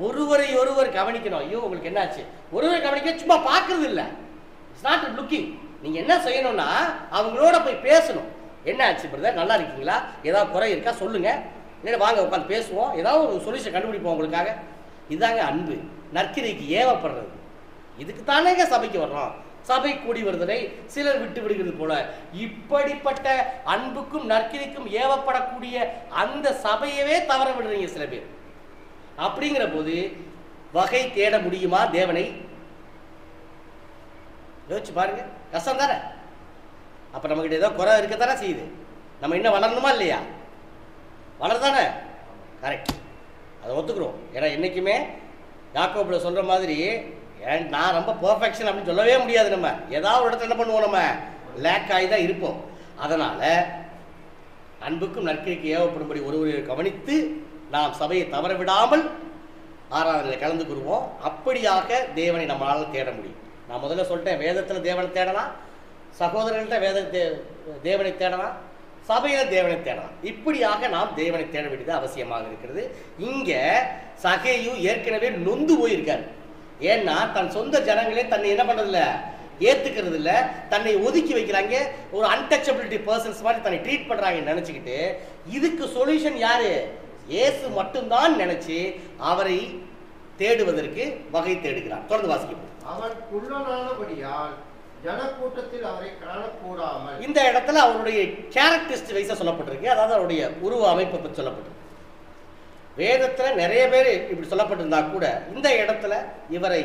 ஒருவரை ஒருவர் கவனிக்கணும். ஐயோ உங்களுக்கு என்னாச்சு, ஒருவரை கவனிக்க சும்மா பார்க்கறது இல்லை. It's not looking. நீங்க என்ன செய்யணும்னா அவங்களோட போய் பேசணும். என்ன ஆச்சு பிரதர், நல்லா இருக்கீங்களா, ஏதாவது குறை இருக்கா சொல்லுங்க, இல்லை வாங்க உட்காந்து பேசுவோம், ஏதாவது ஒரு சொல்யூஷன் கண்டுபிடிப்போம் உங்களுக்காக. இதாங்க அன்பு, நற்கிரிக்கு ஏவப்படுறது. இதுக்கு தானேங்க சபைக்கு வர்றோம். சபை கூடி வருதலை சிலர் விட்டு விடுகிறது போல இப்படிப்பட்ட அன்புக்கும் நற்கிரிக்கும் ஏவப்படக்கூடிய அந்த சபையவே தவற விடுறீங்க சில பேர். அப்படிங்கிற போது வகை தேட முடியுமா தேவனை? யோசிச்சு பாருங்க, கஷ்டம் தானே. அப்ப நம்மகிட்ட ஏதோ குறை இருக்கத்தானே செய்யுது. நம்ம இன்னும் வளரணுமா இல்லையா? வளர்தானே, கரெக்ட், அதை ஒத்துக்கிறோம். ஏன்னா என்னைக்குமே யாக்கோபுல சொல்ற மாதிரி நான் ரொம்ப பெர்ஃபெக்ஷன் அப்படின்னு சொல்லவே முடியாது. நம்ம ஏதாவது ஒரு இடத்துல என்ன பண்ணுவோம், நம்ம லேக் ஆகி தான் இருப்போம். அதனால அன்புக்கும் நற்கிரிக்கு ஏவப்படும்படி ஒருவரை கவனித்து நாம் சபையை தவற விடாமல் ஆராதனையில் கலந்துக்குருவோம். அப்படியாக தேவனை நம்மளால தேட முடியும். நான் முதல்ல சொல்லிட்டேன், வேதத்தில் தேவனை தேடலாம், சகோதரர்கள்ட்ட தேவனை தேடலாம், சபையில தேவனை தேடலாம். இப்படியாக நாம் தேவனை தேட வேண்டியது அவசியமாக இருக்கிறது. இங்க சகேயு ஏற்கனவே நொந்து போயிருக்காரு. ஏன்னா தன் சொந்த ஜனங்களே தன்னை என்ன பண்றதில்ல, ஏத்துக்கிறது இல்லை, தன்னை ஒதுக்கி வைக்கிறாங்க, ஒரு அன்டச்சபிலிட்டி பர்சன்ஸ் மாதிரி தன்னை ட்ரீட் பண்றாங்க நினைச்சுக்கிட்டு இதுக்கு சொல்யூஷன் யாரு, இயேசு மட்டும்தான் நினைச்சு அவரை தேடுவதற்கு வகை தேடுகிறார். தொடர்ந்து வாசிக்கும். அவன் குள்ளனானபடியால் ஜனக்கூட்டத்தில் அவரை காணக்கூடாமல். இந்த இடத்துல அவருடைய கேரக்டரிஸ்டிக் வைஸா சொல்லப்பட்டிருக்கு. அதாவது அவருடைய உருவ அமைப்பை பற்றி சொல்லப்பட்டிருக்கு. வேதத்துல நிறைய பேர் இப்படி சொல்லப்பட்டிருந்தா கூட இந்த இடத்துல இவரை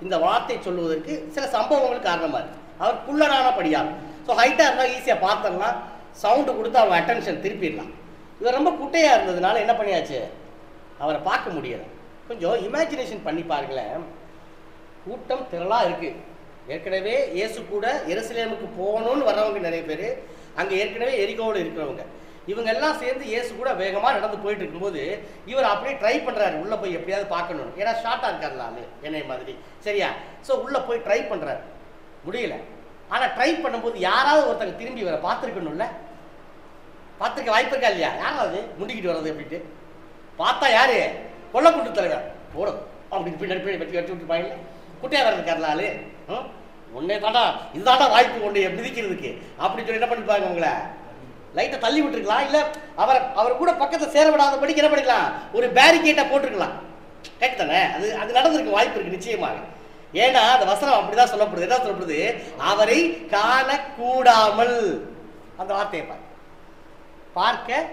இந்த வார்த்தை சொல்லுவதற்கு சில சம்பவங்கள் காரணமா இருக்கு. அவர் குள்ளனானபடியால், ஸோ ஹைட்டா இருந்தா ஈஸியா பார்த்தரலாம், சவுண்டு கொடுத்து அவங்க அட்டென்ஷன் திருப்பிடலாம். இவர் ரொம்ப குட்டையா இருந்ததுனால என்ன பண்ணியாச்சு, அவரை பார்க்க முடியல. கொஞ்சம் இமேஜினேஷன் பண்ணி பாருங்களேன். கூட்டம் திரளா இருக்கு. ஏற்கனவே இயேசு கூட எருசலேமுக்கு போகணும்னு வர்றவங்க நிறைய பேர், அங்கே ஏற்கனவே எரிகோவில் இருக்கிறவங்க, இவங்க எல்லாம் சேர்ந்து இயேசு கூட வேகமாக நடந்து போயிட்டு இருக்கும்போது இவர் அப்படியே ட்ரை பண்ணுறாரு உள்ளே போய் எப்படியாவது பார்க்கணும். ஏன்னா ஷார்ட்டாக இருக்காருல ஆளு என்னை மாதிரி, சரியா? ஸோ உள்ளே போய் ட்ரை பண்ணுறாரு, முடியல. ஆனால் ட்ரை பண்ணும்போது யாராவது ஒருத்தங்க திரும்பி வர பார்த்துருக்கணும்ல, பார்த்துருக்க வாய்ப்பு இருக்கா இல்லையா? யாராவது முண்டிக்கிட்டு வர்றது அப்படின்ட்டு பார்த்தா யாரு, கொல்லக்கூட்டு தலைவர் போடும் அப்படின்னு பின்னாடி வெட்டி வெட்டி விட்டுருப்பாங்கல்ல, குட்டையாக வர இருக்காருல ஆளு, ஒன்னே தாண்டா இதுதாண்டா வாய்ப்பு ஒன்று மிதிக்கிறதுக்கு அப்படின்னு சொல்லி என்ன பண்ணிருப்பாங்க, உங்களை லைட்டை தள்ளி விட்டுருக்கலாம். இல்லை அவர் கூட பக்கத்தில் சேர விடாதபடிக்கு என்ன பண்ணிக்கலாம், ஒரு பேரிகேட்டை போட்டிருக்கலாம். கரெக்ட் தானே? அது நடந்திருக்கு, வாய்ப்பு இருக்கு நிச்சயமாக. ஏன்னா அந்த வசனம் அப்படிதான் சொல்லப்படுது. என்ன சொல்லப்படுது, அவரை காணக்கூடாமல், அந்த வார்த்தையை பார்க்க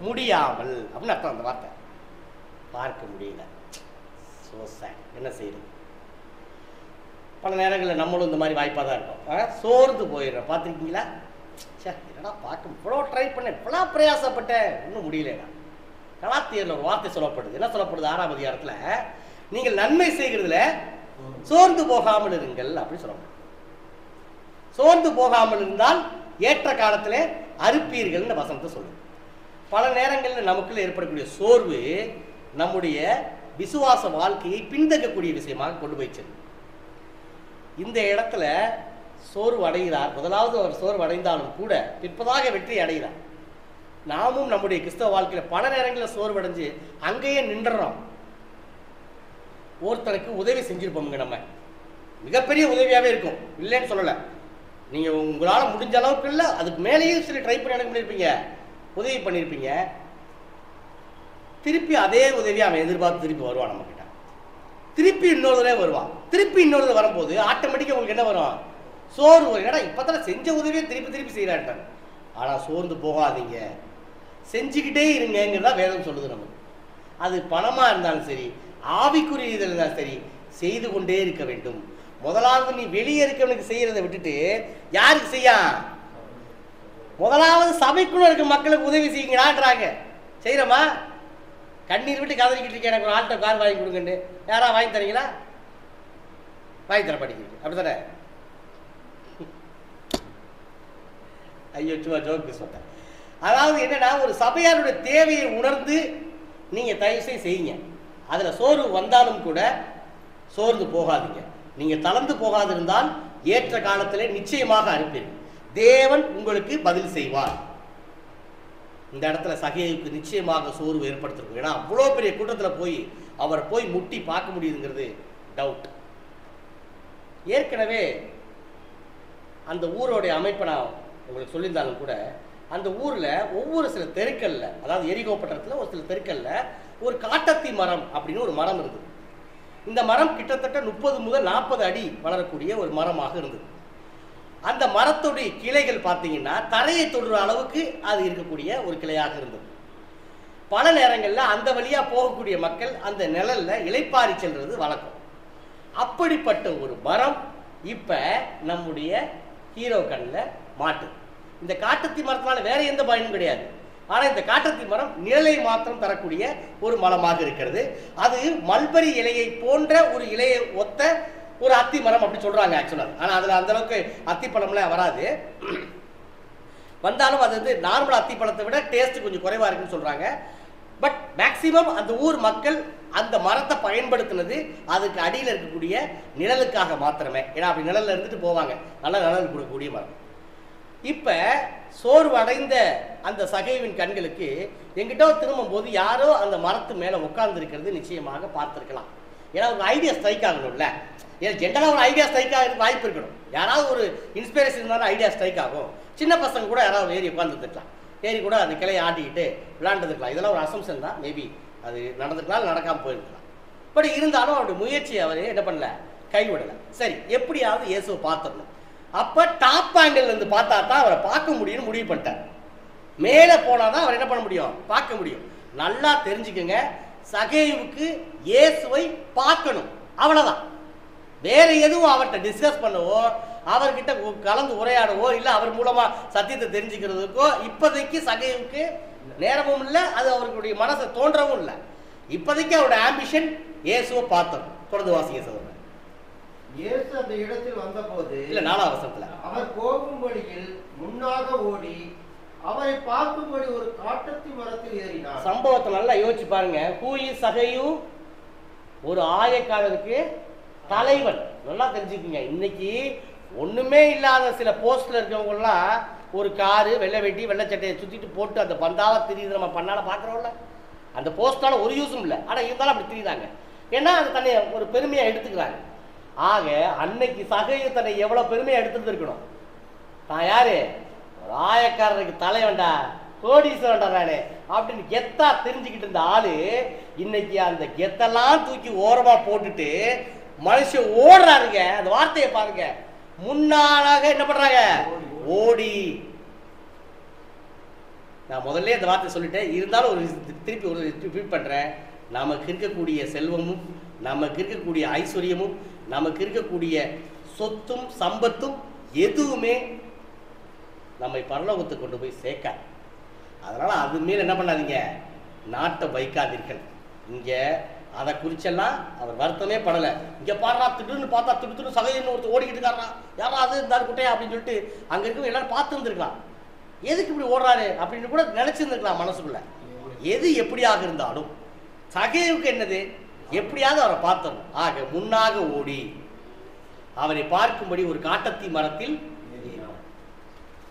முடியாமல் அப்படின்னு அர்த்தம். அந்த வார்த்தை பார்க்க முடியல. என்ன செய்யறது? பல நேரங்களில் நம்மளும் இந்த மாதிரி வாய்ப்பாக தான் இருக்கும். சோர்ந்து போயிடுறோம். பார்த்துருக்கீங்களா? என்னடா பார்க்க இவ்வளோ ட்ரை பண்ணேன், இவ்வளோ பிரயாசப்பட்டேன், ஒன்றும் முடியலடா. கலாத்தியரில் ஒரு வார்த்தை சொல்லப்படுது. என்ன சொல்லப்படுது? 6ஆம் அதிகாரத்தில், நீங்கள் நன்மை செய்கிறதுல சோர்ந்து போகாமல் இருங்கள் அப்படின்னு சொல்லப்படுது. சோர்ந்து போகாமல் இருந்தால் ஏற்ற காலத்தில் அறுப்பீர்கள்னு வசனத்தை சொல்லுது. பல நேரங்களில் நமக்குள்ள ஏற்படக்கூடிய சோர்வு நம்முடைய விசுவாச வாழ்க்கையை பின்தங்கக்கூடிய விஷயமாக கொண்டு போயிடுச்சு. இந்த இடத்துல சோர்வு அடைகிறார். முதலாவது அவர் சோர்வு அடைந்தாலும் கூட பிற்பதாக வெற்றி அடைகிறார். நாமும் நம்முடைய கிறிஸ்தவ வாழ்க்கையில் பல நேரங்களில் சோர்வு அடைஞ்சு அங்கேயே நின்றுறோம். ஒருத்தருக்கு உதவி செஞ்சிருப்போம்ங்க, நம்ம மிகப்பெரிய உதவியாகவே இருக்கும், இல்லைன்னு சொல்லலை. நீங்கள் உங்களால் முடிஞ்ச அளவுக்கு இல்லை, அதுக்கு மேலேயும் சில ட்ரை பண்ணி பண்ணியிருப்பீங்க, உதவி பண்ணியிருப்பீங்க. திருப்பி அதே உதவியை அவன் எதிர்பார்த்து திருப்பி வருவான் நம்மக்கிட்ட. திருப்பி இன்னொரு தடவை வருவான். திருப்பி இன்னொரு தடவை வரும்போது ஆட்டோமேட்டிக்காக உங்களுக்கு என்ன வரும், சோர்வு வரும். ஏன்னா இப்போ தான் செஞ்ச உதவியை திருப்பி திருப்பி செய்கிறான்ட்டாங்க. ஆனால் சோர்ந்து போகாதீங்க, செஞ்சுக்கிட்டே இருங்கிறதா வேதம் சொல்லுது நமக்கு. அது பணமாக இருந்தாலும் சரி, ஆவிக்குரிய இதில் தான் சரி செய்து கொண்டே இருக்க வேண்டும். முதலாவது நீ வெளியே இருக்கவனுக்கு செய்யறதை விட்டுட்டு யாருக்கு செய்யா? முதலாவது சபைக்குள்ள இருக்க மக்களுக்கு உதவி செய்யுங்கடான்றாங்க. செய்யறமா? கண்ணீர் விட்டு கதறிக்கிட்டு இருக்கேன், எனக்கு ஒரு ஆல்டோ கார் வாங்கி கொடுங்கன்னு. யாரா வாங்கி தரீங்களா? வாங்கி தர படிக்கிறீங்க அப்படித்தானே? ஐயோ சும்மா ஜோக்கு சொன்னேன். அதாவது என்னன்னா, ஒரு சபையாருடைய தேவையை உணர்ந்து நீங்க தயவு செய்யுங்க. அதுல சோர்வு வந்தாலும் கூட சோர்ந்து போகாதீங்க. நீங்க தளர்ந்து போகாதிருந்தால் ஏற்ற காலத்திலே நிச்சயமாக அனுப்பீர்கள். தேவன் உங்களுக்கு பதில் செய்வார். இந்த இடத்துல சகேயுக்கு நிச்சயமாக சோர்வு ஏற்படுத்திருக்கும். ஏன்னா அவ்வளோ பெரிய கூட்டத்தில் போய் அவரை போய் முட்டி பார்க்க முடியுதுங்கிறது டவுட். ஏற்கனவே அந்த ஊரோடைய அமைப்பை நான் உங்களுக்கு சொல்லியிருந்தாலும் கூட, அந்த ஊரில் ஒவ்வொரு சில தெருக்கல்ல, அதாவது எரிகோ பட்டணத்தில் ஒரு சில தெருக்கல்ல ஒரு காட்டத்தி மரம் அப்படின்னு ஒரு மரம் இருந்தது. இந்த மரம் கிட்டத்தட்ட 30 முதல் 40 அடி வளரக்கூடிய ஒரு மரமாக இருந்தது. அந்த மரத்துடைய கிளைகள் பார்த்தீங்கன்னா தரையை தொடுற அளவுக்கு அது இருக்கக்கூடிய ஒரு கிளையாக இருந்தது. பல நேரங்களில் அந்த வழியாக போகக்கூடிய மக்கள் அந்த நிழல்ல இளைப்பாரி செல்றது வழக்கம். அப்படிப்பட்ட ஒரு மரம் இப்போ நம்முடைய ஹீரோ கண்ணில் மாட்டுது. இந்த காட்டத்தி மரத்தினால வேற எந்த பயனும் கிடையாது. ஆனால் இந்த காட்டத்தி மரம் நிழலை மாத்திரம் தரக்கூடிய ஒரு மரமாக இருக்கிறது. அது மல்பரி இலையை போன்ற ஒரு இலையை ஒத்த ஒரு அத்தி மரம் அப்படி சொல்றாங்க ஆக்சுவலாக. ஆனால் அதில் அந்த அளவுக்கு அத்திப்பழம்லாம் வராது. வந்தாலும் அது வந்து நார்மல் அத்திப்பழத்தை விட டேஸ்ட் கொஞ்சம் குறைவா இருக்குன்னு சொல்றாங்க. பட் மேக்சிமம் அந்த ஊர் மக்கள் அந்த மரத்தை பயன்படுத்தினது அதுக்கு அடியில் இருக்கக்கூடிய நிழலுக்காக மாத்திரமே. ஏன்னா அப்படி நிழல்ல இருந்துட்டு போவாங்க, நல்ல நிழல் கொடுக்கக்கூடிய மரம். இப்ப சோர்வு அடைந்த அந்த சகைவின் கண்களுக்கு எங்கிட்ட திரும்பும் போது யாரோ அந்த மரத்து மேல உட்கார்ந்து இருக்கிறது நிச்சயமாக பார்த்திருக்கலாம். ஏன்னா ஒரு ஐடியா ஸ்ட்ரைக் ஆகணும்ல. ஏன்னா ஜென்ரலாக ஒரு ஐடியா ஸ்ட்ரைக் ஆக வாய்ப்பு இருக்கணும். யாராவது ஒரு இன்ஸ்பிரேஷன் இருந்தாலும் ஐடியா ஸ்ட்ரைக் ஆகும். சின்ன பசங்க கூட யாராவது ஏறி உட்காந்துருக்கலாம், ஏறி கூட அந்த கிளையை ஆட்டிக்கிட்டு விளையாண்டுருக்கலாம். இதெல்லாம் ஒரு அசம்ஷன் தான். மேபி அது நடந்துக்கலாம், நடக்காமல் போயிருக்கலாம். பட் இருந்தாலும் அவருடைய முயற்சி அவர் என்ன பண்ணல, கைவிடலை. சரி, எப்படியாவது இயேசுவை பார்த்துடணும். அப்போ டாப் ஆங்கிள் இருந்து பார்த்தா தான் அவரை பார்க்க முடியும்னு முடிவு பண்ணிட்டார். மேலே போனால் தான் அவர் என்ன பண்ண முடியும், பார்க்க முடியும். நல்லா தெரிஞ்சுக்கங்க, சகேயுவுக்கு இயேசுவை பார்க்கணும், அவ்வளோதான். வேற எதுவும் அவர்கிட்ட டிஸ்கஸ் பண்ணவோ அவர்கிட்ட கலந்து உரையாடவோ இல்லை அவர் மூலமா சத்தியத்தை தெரிஞ்சுக்கிறதுக்கோ இப்போதைக்கு சகைவுக்கு நேரமும் இல்லை, அது அவர்களுடைய மனசை தோன்றவும் இல்லை. இப்போதைக்கு அவருடைய ஆம்பிஷன் இயேசுவை பார்த்தோம். தொடர்ந்து வாசிங்க சொல்றேன். இயேசு அந்த இடத்தில் வந்தபோது, இல்ல 4ஆம் வசனத்துல, அவர் போகும் வழியில் முன்னாக ஓடி அவரை பார்க்கும்படி ஒரு காட்டத்தி மரத்தில் ஏறினார். சம்பவத்தை நல்லா யோசிச்சு பாருங்க. Who is Zacchaeus? ஒரு ஆயக்காரருக்கு தலைவன். நல்லா தெரிஞ்சுக்குங்க. இன்னைக்கு ஒண்ணுமே இல்லாத சில போஸ்ட்ல இருக்கவங்க எல்லாம் ஒரு காரு வெள்ளை வெட்டி வெள்ளை சட்டையை சுத்திட்டு போட்டு அந்த பந்தாவா திரியுது. நம்ம பண்ணால பாக்குறோம்ல, அந்த போஸ்டால ஒரு யூஸும் இல்லை. ஆனா இருந்தாலும் அப்படி திரியுதாங்க. ஏன்னா அது தன்னை ஒரு பெருமையா எடுத்துக்கிறாங்க. ஆக அன்னைக்கு சகையை தன்னை எவ்வளவு பெருமையா எடுத்துருக்கணும். நான் யாரு, ஒரு ஆயக்காரருக்கு தலைவன்டா, கோடீஸ்வரன்டா நானே அப்படின்னு கெத்தா தெரிஞ்சுக்கிட்டு இருந்த ஆளு இன்னைக்கு அந்த கெத்தெல்லாம் தூக்கி ஓரமா போட்டுட்டு மனுஷன் ஓடுறாருங்க. அந்த வார்த்தையை பாருங்க, முன்னாளாக என்ன பண்றாங்க, ஓடி. நான் முதல்ல இந்த வார்த்தை சொல்லிட்டேன், இருந்தாலும் ஒரு திருப்பி ஒரு ரிப்பீட் பண்றேன். நமக்கு இருக்கக்கூடிய செல்வமும், நமக்கு இருக்கக்கூடிய ஐஸ்வர்யமும், நமக்கு இருக்கக்கூடிய சொத்தும் சம்பத்தும் எதுவுமே நம்மை பரலோகத்துக்கு கொண்டு போய் சேர்க்காது. அதனால அது மேல என்ன பண்ணாதீங்க, நாட்டை வைக்காதீர்கள். இங்க அதை குறிச்செல்லாம் அவர் வருத்தமே படலை. இங்கே பாடுறா, திடுன்னு பார்த்தா திடு சகைன்னு ஒருத்தர் ஓடிக்கிட்டு இருக்காரா, யாரா அது இருந்தாலும் குட்டையா அப்படின்னு சொல்லிட்டு அங்கே இருக்க எல்லாரும் பார்த்து இருந்திருக்கலாம். எதுக்கு இப்படி ஓடுறாரு அப்படின்னு கூட நினைச்சிருந்துருக்கலாம் மனசுக்குள்ள. எது எப்படியாக இருந்தாலும் சகைவுக்கு என்னது, எப்படியாவது அவரை பார்த்தணும். ஆக முன்னாக ஓடி அவரை பார்க்கும்படி ஒரு காட்டத்தி மரத்தில்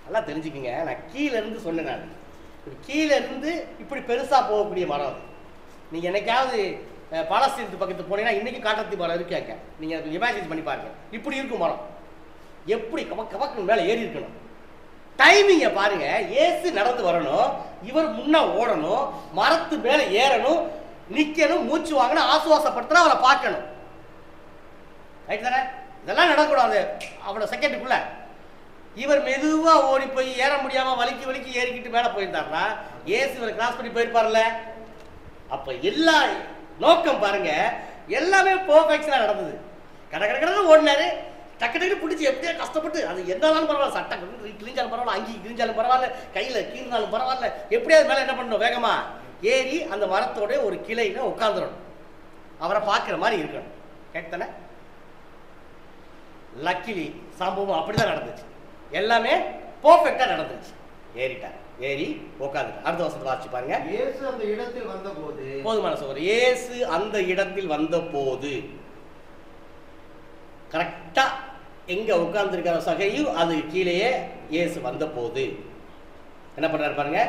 நல்லா தெரிஞ்சுக்குங்க. நான் கீழே இருந்து சொன்னேன். நான் கீழே இருந்து இப்படி பெருசா போகக்கூடிய மரம் அது. நீங்க என்னைக்காவது பாலஸ்தீனத்து பக்கத்து போனீங்கன்னா இன்னைக்கு காட்டத்தி மரம் இருக்காங்க. நீங்க இமேஜின் பண்ணி பாருங்க, இப்படி இருக்கும் மரம். எப்படி கவக்கு மேலே ஏறி இருக்கணும். டைமிங்க பாருங்க. ஏசு நடந்து வரணும், இவர் முன்னா ஓடணும், மரத்து மேல ஏறணும், நிக்கணும், மூச்சு வாங்கணும், ஆசுவாசப்படுத்தணும், அவரை பார்க்கணும். ரைட் தானே? இதெல்லாம் நடக்கூடாது அவ்வளவு செகண்டுக்குள்ள. இவர் மெதுவா ஓடி போய் ஏற முடியாம வலிக்கு வலிக்கு ஏறிக்கிட்டு மேல போயிருந்தாருன்னா ஏசு இவரை கிராஸ் பண்ணி போயிருப்பார்ல. அப்ப எல்லா நோக்கம் பாருங்க, எல்லாமே பெர்ஃபெக்ஷனா நடந்தது. கடற்கரை ஓடினாரு, டக்கு டக்கு பிடிச்சி எப்படியா கஷ்டப்பட்டு, அது எந்தாலும் பரவாயில்ல, சட்டை கிழிஞ்சாலும் பரவாயில்ல, அங்கி கிழிஞ்சாலும் பரவாயில்ல, கையில கீழ்னாலும் பரவாயில்ல, எப்படியாவது மேலே என்ன பண்ணணும், வேகமா ஏறி அந்த மரத்தோட ஒரு கிளையில உட்காந்துடணும், அவரை பார்க்குற மாதிரி இருக்கணும். கேட்டன லக்கிலி சம்பவம் அப்படிதான் நடந்துச்சு, எல்லாமே பெர்ஃபெக்ட்டா நடந்துச்சு. ஏறிட்டார், ஏறி உட்காந்துட்டார். அடுத்த வருஷத்தை வாசிச்சு பாருங்க. இயேசு அந்த இடத்தில் வந்தபோது, போதுமான சகோதரர், இயேசு அந்த இடத்தில் வந்த போது, கரெக்டா எங்க உட்கார்ந்துருக்கிற சகையும் அது கீழேயே இயேசு வந்த போது என்ன பண்றாரு பாருங்க,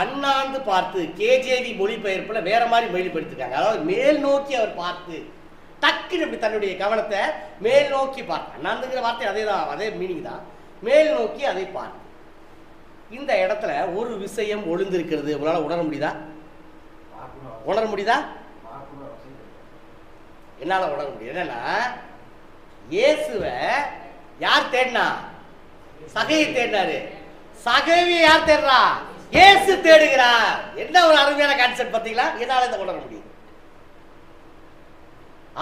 அண்ணாந்து பார்த்து. கேஜேவி மொழிபெயர்ப்புல வேற மாதிரி மொழிபெயர்த்துக்காங்க. அதாவது மேல் நோக்கி அவர் பார்த்து, டக்குன்னு இப்படி தன்னுடைய கவனத்தை மேல் நோக்கி பார்த்து. அண்ணாந்துங்கிற வார்த்தை அதே தான், அதே மீனிங் தான். மேல் நோக்கி அதை பார்த்து. இந்த இடத்துல ஒரு விஷயம் ஒளிந்திருக்கிறது. உங்களால உணர முடியுதா? உணர முடியுதா? என்னால உணர முடியும். என்னன்னா, இயேசுவை யார் தேடினா? சகையை தேடினாரு. சகையை யார் தேடுறா? இயேசு தேடுகிறார். என்ன ஒரு அருமையான கான்செப்ட் பாத்தீங்களா? என்னால இதை உணர முடியும்.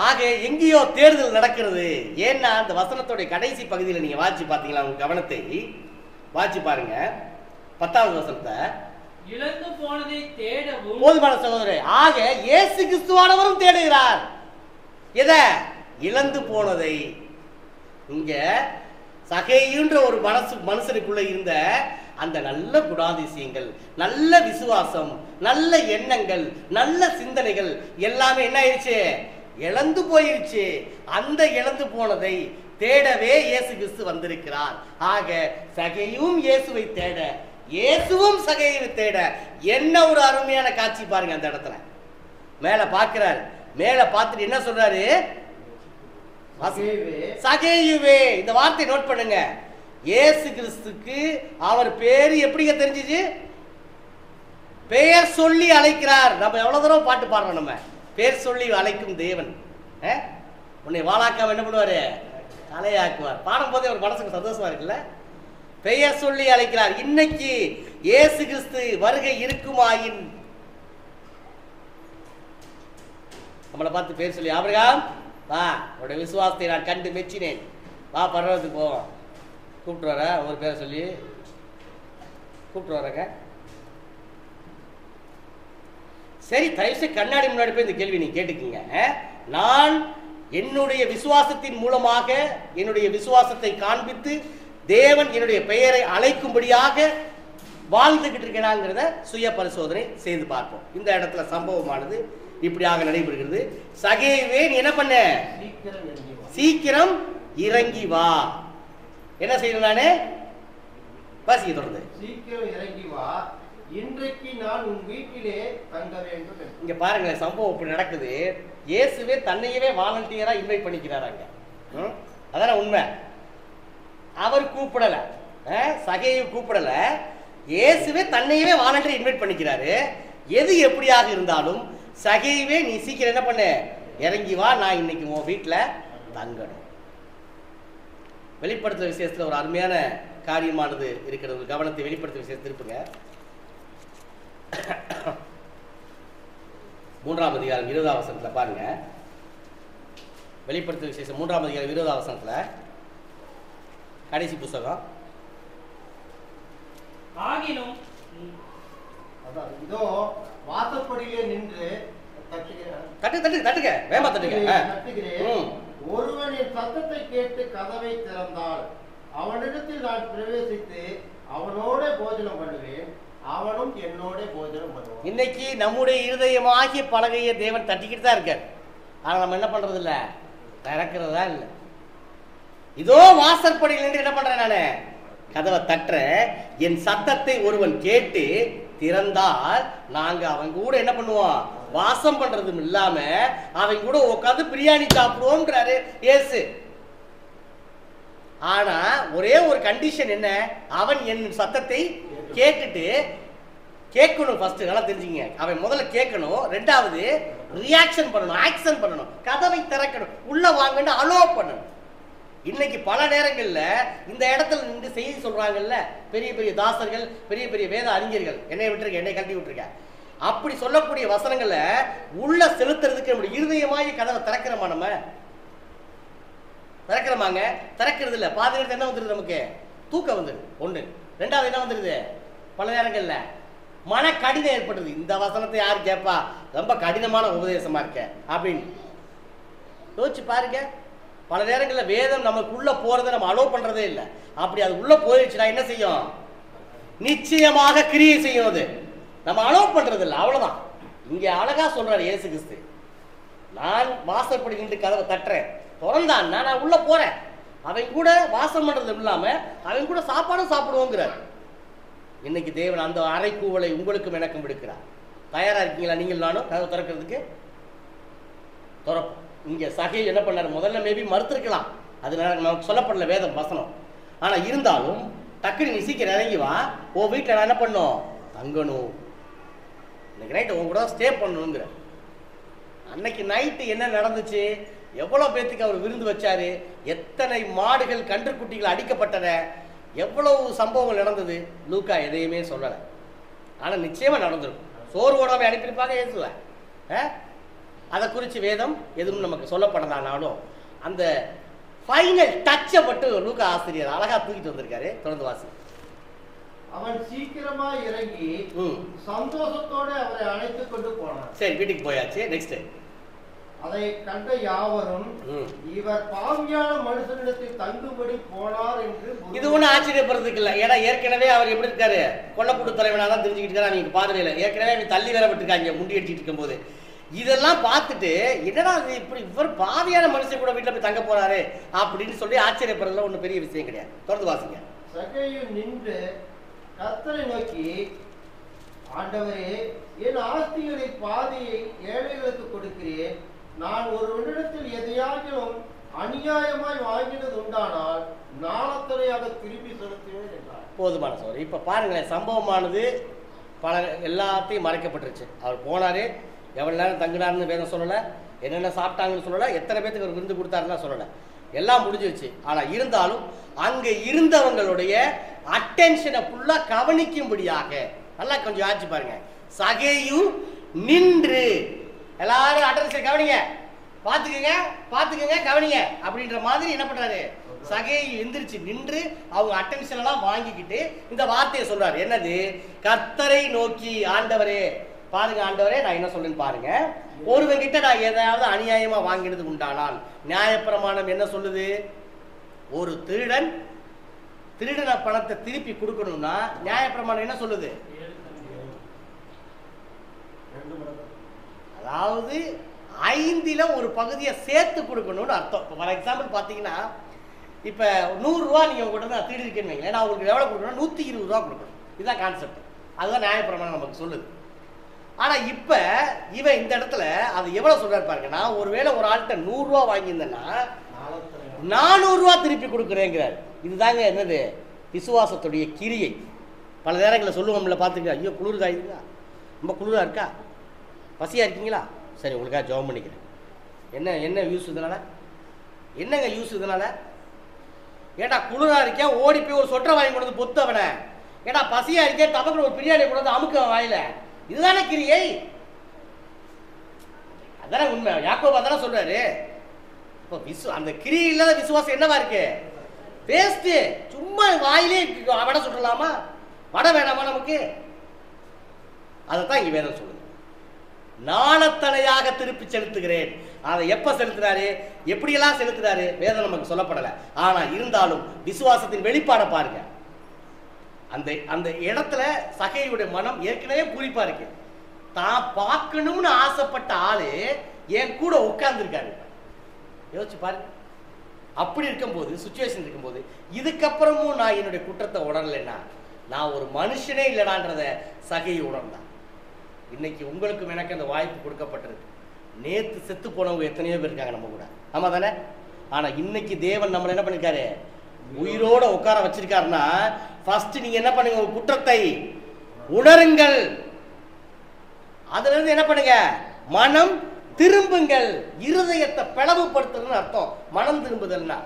ஆக எங்கேயோ தேடுதல் நடக்கிறது. ஏன்னா அந்த வசனத்தோட கடைசி பகுதியில் நீங்க வாட்சி பாத்தீங்களா? உங்க கவனத்தை வாட்சி பாருங்க. 10வது வசனத்தை, இழந்து போனதை தேடவும். போதுமான சகோதரர், ஆக இயேசு கிறிஸ்துவானவரும் தேடுகிறார். எதை? இழந்து போனதை. இங்க சகையுன்ற ஒரு மனுஷனுக்குள்ள இருந்த அந்த நல்ல குணாதிசயங்கள், நல்ல விசுவாசம், நல்ல எண்ணங்கள், நல்ல சிந்தனைகள் எல்லாமே என்ன ஆயிடுச்சு? இழந்து போயிருச்சு. அந்த இழந்து போனதை தேடவே இயேசு கிறிஸ்து வந்திருக்கிறார். ஆக சகையும் இயேசுவை தேட, இயேசுவும் சகையை தேட. என்ன ஒரு அருமையான காட்சி பாருங்க. அந்த இடத்துல மேல பார்க்கிறார். மேல பார்த்துட்டு என்ன சொல்றாரு? சகேயுவே. இந்த வார்த்தை நோட் பண்ணுங்க. இயேசு கிறிஸ்துக்கு அவர் பேரு எப்படிங்க தெரிஞ்சிச்சு? பெயர் சொல்லி அழைக்கிறார். நம்ம எவ்வளவு தூரம் பாட்டு பாடுறோம். நம்ம பேர் சொல்லி அழைக்கும் தேவன் உன்னை வாழாக்காம என்ன பண்ணுவாரு? தலையாக்குவார். பாடும் போதே ஒரு மனசுக்கு சந்தோஷமா இருக்குல்ல? பெயர் சொல்லி அழைக்கிறார். இன்னைக்கு இயேசு கிறிஸ்து வருகை இருக்குமாயின் நம்மளை பார்த்து பேர் சொல்லி, ஆபிரகாம் வா, உடைய விசுவாசத்தை நான் கண்டு மெச்சினேன், வா பரவத்துக்கு போவோம், கூப்பிட்டு வர ஒரு பேரை சொல்லி கூப்பிட்டு வரங்க. சரி, தயவுசெய்து கண்ணாடி முன்னாடி போய் இந்த கேள்வி நீ கேட்டுக்குங்க. நான் என்னுடைய விசுவாசத்தின் மூலமாக என்னுடைய விசுவாசத்தை காண்பித்து தேவன் என்னுடைய பெயரை அழைக்கும்படியாக வாழ்ந்துகிட்டு இருக்கேனாங்கிறத சுய பரிசோதனை செய்து பார்ப்போம். இந்த இடத்துல சம்பவமானது இப்படியாக நடைபெறுகிறது. சகேவே, நீ என்ன பண்ண? சீக்கிரம் இறங்கி வா. என்ன செய்யணும்? நானே வாசிக்க தொடர்ந்து, சீக்கிரம் இறங்கி வா, இன்றைக்கு நான் உன் வீட்டிலே தங்க வேண்டும். இங்க பாருங்க, சம்பவம் இப்படி நடக்குது. இயேசுவே தன்னையவே வாலண்டியரா இன்வைட் பண்ணிக்கிறாராங்க. அதான உண்மை. அவர் கூப்பிடல, சகையை கூப்பிடல, இயேசுவே தன்னையவே வாலண்டியரா இன்வைட் பண்ணிக்கிறாரு. எது எப்படியாக இருந்தாலும் சகைவே, நீ சீக்கிரம் என்ன பண்ண? இறங்கி வா, நான் இன்னைக்கு உன் வீட்டுல தங்கணும். வெளிப்படுத்துற விஷயத்துல ஒரு அருமையான காரியமானது இருக்கிறது. கவனத்தை வெளிப்படுத்துற விஷயத்தை திருப்புங்க. 3ஆம் அதிகாரம் 20ஆம் வசனத்துல பாருங்க. வெளிப்படுத்துற விசேஷம் 3ஆம் அதிகாரம் 20ஆம் வசனத்துல கடைசி புத்தகம். ஆகினும் இதோ வாசப்படியிலே நின்று தட்டுங்க, வேகமா தட்டுங்க. ஒருவன் என் சத்தத்தை கேட்டு கதவை திறந்தால் அவனிடத்தில் நான் பிரவேசித்து அவனோட போஜனம் பண்ணுவேன், அவனும் என்னோட போஜனம் பண்ணுவான். இன்னைக்கு நம்முடைய இருதயமாகிய பலகையை தேவன் தட்டிக்கிட்டு தான் இருக்கார். ஆனா நம்ம என்ன பண்றது இல்ல? திறக்கிறதா இல்ல. இதோ வாசற்படியில் நின்று என்ன பண்றேன்? நானு கதவை தட்டுறேன். என் சத்தத்தை ஒருவன் கேட்டு திறந்தால் நாங்க அவன் கூட என்ன பண்ணுவோம்? வாசம் பண்றதும் இல்லாம அவன் கூட உட்காந்து பிரியாணி சாப்பிடுவோம்ன்றாரு இயேசு. ஆனா ஒரே ஒரு கண்டிஷன் என்ன? அவன் என் சத்தத்தை கேட்டுட்டு கேட்கணும். ஃபர்ஸ்ட் நல்லா தெரிஞ்சுங்க. அவன் முதல்ல கேட்கணும், ரெண்டாவது ரியாக்ஷன் பண்ணணும், ஆக்ஷன் பண்ணணும், கதவை திறக்கணும், உள்ள வாங்கன்னு அலோ பண்ணணும். இன்னைக்கு பல நேரங்கள்ல இந்த இடத்துல நின்று செய்தி சொல்றாங்கல்ல, பெரிய பெரிய தாசர்கள், பெரிய பெரிய வேத அறிஞர்கள், என்னை விட்டுருக்க, என்னை கழட்டி விட்டுருக்க, அப்படி சொல்லக்கூடிய வசனங்களை உள்ள செலுத்துறதுக்கு நம்முடைய இருதயமாகி கதவை திறக்கிறோமா? நம்ம திறக்கிறோமாங்க? திறக்கிறது இல்லை. பாதி நேரத்தில் என்ன வந்துடுது? நமக்கு தூக்கம் வந்துடுது. ஒண்ணு. ரெண்டாவது என்ன வந்துடுது? பல நேரங்கள்ல மன கடினம் ஏற்படுது. இந்த வசனத்தை யார் கேட்பா? ரொம்ப கடினமான உபதேசமா இருக்க அப்படின்னு யோசிச்சு பாருங்க. பல நேரங்களில் வேதம் நமக்குள்ள போறதை நம்ம அலோவ் பண்றதே இல்லை. அப்படி அது உள்ள போயிடுச்சுன்னா என்ன செய்யும்? நிச்சயமாக கிரியை செய்யும். அது நம்ம அலோவ் பண்றது இல்லை, அவ்வளவுதான். இங்க அழகா சொல்றாரு இயேசு கிறிஸ்து, நான் வாசற்படி நின்று கதவை தட்டுறேன், திறந்தான்னா நான் உள்ள போறேன், அவன் கூட வாசம் பண்றது இல்லாம அவன் கூட சாப்பாடும் சாப்பிடுவோங்கிறார். இன்னைக்கு தேவன் அந்த அறைக்கூவலை உங்களுக்கும் எனக்கும் விடுக்கிறார். தயாரா இருக்கீங்களா? நீங்கள் நானும் கதவை திறக்கிறதுக்கு திறப்போம். இங்க சகையில் என்ன பண்ணாரு? முதல்ல மேபி மறுத்திருக்கலாம், அது நமக்கு சொல்லப்படல வேதம் வசனம். ஆனா இருந்தாலும் டக்குனு நீ சீக்கிரம் இறங்கி வா, ஓ வீட்டில் நான் என்ன பண்ணும்? தங்கணும், இன்னைக்கு நைட்டு உங்க கூட ஸ்டே பண்ணணுங்கிற. அன்னைக்கு நைட்டு என்ன நடந்துச்சு? எவ்வளவு பேத்துக்கு அவர் விருந்து வச்சாரு? எத்தனை மாடுகள் கன்றுக்குட்டிகள் அடிக்கப்பட்டன? எவ்வளவு சம்பவங்கள் நடந்தது? லூக்கா எதையுமே சொல்லலை. ஆனா நிச்சயமா நடந்திருக்கும். சோர்வோடாம அனுப்பியிருப்பாங்க இயேசுவ. அதை குறித்து வேதம் எதுவும் நமக்கு சொல்லப்படலானாலும் அந்த ஃபைனல் டச்சை மட்டும் லூக்கா ஆசிரியர் அழகா தூக்கிட்டு வந்திருக்காரு. தொடர்ந்து வாசி. அவன் சீக்கிரமா இறங்கி சந்தோஷத்தோட அவரை அழைத்துக் கொண்டு போனான். சரி, வீட்டுக்கு போயாச்சு. நெக்ஸ்ட். அதை கண்ட யாவரும் இவர் பாவியான மனுஷனிடத்தில் தங்கும்படி போனார் என்று. இது ஒன்றும் ஆச்சரியப்படுறதுக்கு இல்லை. ஏன்னா ஏற்கனவே அவர் எப்படி இருக்காரு? கொல்லக்கூட்டு தலைவனாக தான் தெரிஞ்சுக்கிட்டு இருக்காரு. அவங்க பார்வையில் ஏற்கனவே அவங்க தள்ளி வேற விட்டுருக்காங்க முண்டி அடிச்சுட்டு இருக்கும் போது. இதெல்லாம் பார்த்துட்டு என்னடா இப்படி இவர் பாவியான மனுஷன் கூட வீட்டில் போய் தங்க போறாரு அப்படின்னு சொல்லி ஆச்சரியப்படுறதுல ஒன்றும் பெரிய விஷயம் கிடையாது. தொடர்ந்து வாசிங்க. சகேயு நின்று கர்த்தரை நோக்கி, ஆண்டவரே, என் ஆஸ்திகளில் பாதியை ஏழைகளுக்கு கொடுக்கிறேன். நான் ஒருவனிடத்தில் எதையாகிலும் அநியாயமாய் வாங்கினது உண்டானால் நாளத்தனையாக திருப்பி செலுத்துவேன் என்றார். போதுமான சோறு. இப்ப பாருங்களேன், சம்பவமானது பல எல்லாத்தையும் மறைக்கப்பட்டுருச்சு. அவர் போனாரு, எவ்வளவு நேரம் தங்கினார்னு வேதம் சொல்லலை, என்னென்ன சாப்பிட்டாங்கன்னு சொல்லலை, எத்தனை பேத்துக்கு அவர் விருந்து கொடுத்தாருன்னா சொல்லலை, எல்லாம் முடிஞ்சிருச்சு. ஆனா இருந்தாலும் அங்க இருந்தவங்களுடைய அட்டென்ஷனை ஃபுல்லா கவனிக்கும்படியாக நல்லா கொஞ்சம் ஆச்சு பாருங்க. சகேயு நின்று, எல்லாரும் அட்டென்ஷன் கவனிங்க, பாத்துக்கங்க பாத்துக்கங்க கவனிங்க அப்படின்ற மாதிரி என்ன பண்றாரு? சகேயு எந்திரிச்சு நின்று அவங்க அட்டென்ஷன் எல்லாம் வாங்கிக்கிட்டு இந்த வார்த்தையை சொல்றாரு. என்னது? கர்த்தரை நோக்கி, ஆண்டவரே பாருங்க, ஆண்டவரே நான் என்ன சொல்றேன்னு பாருங்க. ஒருவங்கிட்ட நான் ஏதாவது அநியாயமா வாங்கினது உண்டானால் நியாயப்பிரமாணம் என்ன சொல்லுது? ஒரு திருடன பணத்தை திருப்பி கொடுக்கணும்னா நியாயப்பிரமாணம் என்ன சொல்லுது? அதாவது 5ல் ஒரு பகுதியை சேர்த்து கொடுக்கணும்னு அர்த்தம். ஃபார் எக்ஸாம்பிள் பார்த்தீங்கன்னா, இப்போ 100 ரூபா நீங்கள் உங்கள்கிட்ட நான் திருடிருக்கேன்னு வைங்களேன், நான் உங்களுக்கு எவ்வளோ கொடுக்கணும்? 120 ரூபா கொடுக்கணும். இதுதான் கான்செப்ட். அதுதான் நியாயப்பிரமாணம் நமக்கு சொல்லுது. ஆனால் இப்போ இவன் இந்த இடத்துல அது எவ்வளோ சொல்றாரு பாருங்க. நான் ஒருவேளை ஒரு ஆள்கிட்ட 100 ரூபா வாங்கியிருந்தேன்னா 400 ரூபா திருப்பி கொடுக்குறேங்கிறார். இதுதாங்க என்னது? விசுவாசத்துடைய கிரியை. பல நேரங்களில் சொல்லுவோம்ல, பார்த்துருக்கா, ஐயோ குளிர் காயுதுங்களா, ரொம்ப குளிராக இருக்கா, பசியாக இருக்கீங்களா, சரி உங்களுக்காக ஜெபம் பண்ணிக்கிறேன். என்ன யூஸ் இதனால? என்னங்க யூஸ் இதனால? ஏட்டா குளிராக இருக்கேன், ஓடி போய் ஒரு சொட்டரை வாங்கி கொண்டு வந்து பொத்து அவனை. ஏட்டா பசியாக இருக்கேன், தமக்கு ஒரு பிரியாணி கொண்டு வந்து அமுக்க வாயில. இதுதானே கிரியை. அதானே உண்மை. யாக்கோபு அதானே சொல்றாரு. இப்போ அந்த கிரியை இல்லாத விசுவாசம் என்னவா இருக்கு? வேஸ்ட். சும்மா வாயிலே வடை சுட்டலாமா? வடை வேணாமா நமக்கு? அதைத்தான் இங்க வேதம் சொல்லுது. நாளத்தனையாக திருப்பி செலுத்துகிறேன். அதை எப்ப செலுத்துறாரு, எப்படியெல்லாம் செலுத்துறாரு வேதம் நமக்கு சொல்லப்படலை. ஆனா இருந்தாலும் விசுவாசத்தின் வெளிப்பாட பாருங்க. அந்த அந்த இடத்துல சகையுடைய மனம் ஏற்கனவே பூரிப்பா இருக்கு. தான் பார்க்கணும்னு ஆசைப்பட்ட ஆளு என் கூட உட்கார்ந்துருக்காரு. யோசிச்சு பாருங்க. அப்படி இருக்கும்போது, சுச்சுவேஷன் இருக்கும்போது, இதுக்கப்புறமும் நான் என்னுடைய குற்றத்தை உணரலைன்னா நான் ஒரு மனுஷனே இல்லடான்றத சகையை உணர்ந்தான். இன்னைக்கு உங்களுக்கும் எனக்கு அந்த வாய்ப்பு கொடுக்கப்பட்டிருக்கு. நேற்று செத்து போனவங்க எத்தனையோ பேர் இருக்காங்க நம்ம கூட, ஆமா தானே? ஆனா இன்னைக்கு தேவன் நம்மளை என்ன பண்ணிருக்காரு? உயிரோட உட்கார வச்சிருக்காருன்னா ஃபர்ஸ்ட் நீங்க என்ன பண்ணுங்க? குற்றத்தை உணருங்கள். அதுல இருந்து என்ன பண்ணுங்க? மனம் திரும்புங்கள். இருதயத்தை பிளவுபடுத்துறதுன்னு அர்த்தம். மனம் திரும்புதல்னா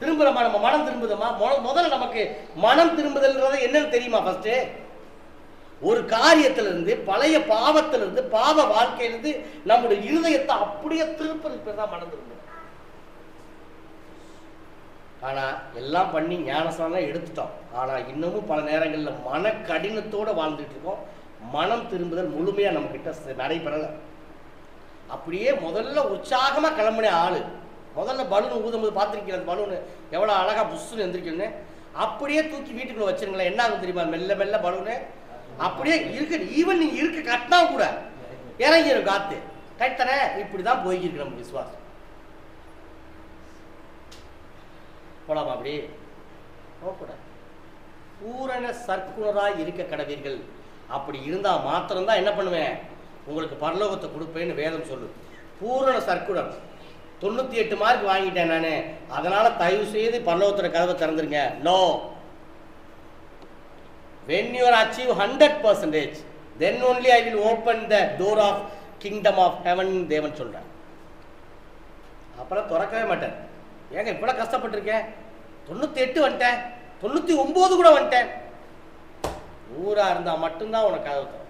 திரும்புறமா? நம்ம மனம் திரும்புதமா? முதல்ல நமக்கு மனம் திரும்புதல்ன்றது என்னன்னு தெரியுமா? ஃபர்ஸ்ட் ஒரு காரியத்திலிருந்து, பழைய பாவத்திலிருந்து, பாவ வாழ்க்கையிலிருந்து நம்முடைய இருதயத்தை அப்படியே திருப்பதுக்கு தான் மனம் திரும்பும். ஆனா எல்லாம் பண்ணி ஞானஸ்நானம் எடுத்துட்டோம். ஆனா இன்னமும் பல நேரங்களில் மன கடினத்தோட வாழ்ந்துட்டு இருக்கோம். மனம் திரும்புதல் முழுமையா நம்ம கிட்ட நடைபெறல. அப்படியே முதல்ல உற்சாகமா கிளம்பின ஆளு, முதல்ல பலூன் ஊதும்போது பார்த்துருக்கீங்க, அந்த பலூன் எவ்வளோ அழகா புஷ்ஷுன்னு எந்திரிக்கணும்னு, அப்படியே தூக்கி வீட்டுக்குள்ள வச்சிருங்களேன், என்ன ஆகும் தெரியுமா? மெல்ல மெல்ல பலூனு அப்படியே இருக்கு. ஈவன் நீங்க இருக்க கட்டினா கூட இறங்கிடும் காத்து. கட்டண இப்படிதான் போய்கிருக்கு நம்ம விசுவாசம். போலாமா? அப்படி போகக்கூடாது. பூரண சர்க்குணராய் இருக்க கடவீர்கள். அப்படி இருந்தா மாத்திரம்தான் என்ன பண்ணுவேன், உங்களுக்கு பரலோகத்தை கொடுப்பேன்னு வேதம் சொல்லு. பூரண சர்க்குணர். 98 மார்க் வாங்கிட்டேன் நானு, அதனால தயவு செய்து பரலோகத்தோட கதவை திறந்துருங்க. No. when you achieve 100%, then only I will open the door of kingdom of heaven தேவன் சொல்றார். அப்புறம் திறக்கவே மாட்டேன். ஏங்க இப்பெல்லாம் கஷ்டப்பட்டிருக்கேன், 98 வந்துட்டேன், 99 கூட வந்துட்டேன். ஊரா இருந்தா மட்டும்தான் உனக்கு கதவு தரும்.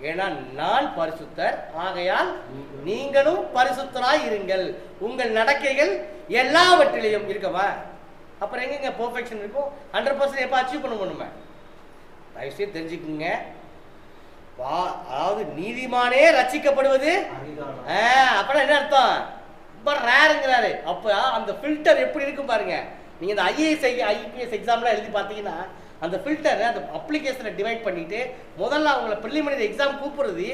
ஏன்னா நான் பரிசுத்தர், ஆகையால் நீங்களும் பரிசுத்தராய் இருங்கள், உங்கள் நடக்கைகள் எல்லாவற்றிலையும் இருக்கவா. அப்புறம் எங்க பெர்ஃபெக்ஷன் இருக்கும்? 100% எப்போ அச்சீவ் பண்ண முடியுமா? தயவுசெய்து தெரிஞ்சுக்குங்க. அதாவது நீதிமானே ரட்சிக்கப்படுவது அப்பதான் என்ன அர்த்தம்? ரொம்ப ரேருங்கிறாரு. அப்ப அந்த ஃபில்டர் எப்படி இருக்கும் பாருங்க. நீங்க இந்த ஐபிஎஸ் எக்ஸாம்லாம் எழுதி பார்த்தீங்கன்னா அந்த ஃபில்டர், அந்த அப்ளிகேஷனை டிவைட் பண்ணிட்டு முதல்ல அவங்கள ப்ரிலிமினரி எக்ஸாம் கூப்பிடுறது,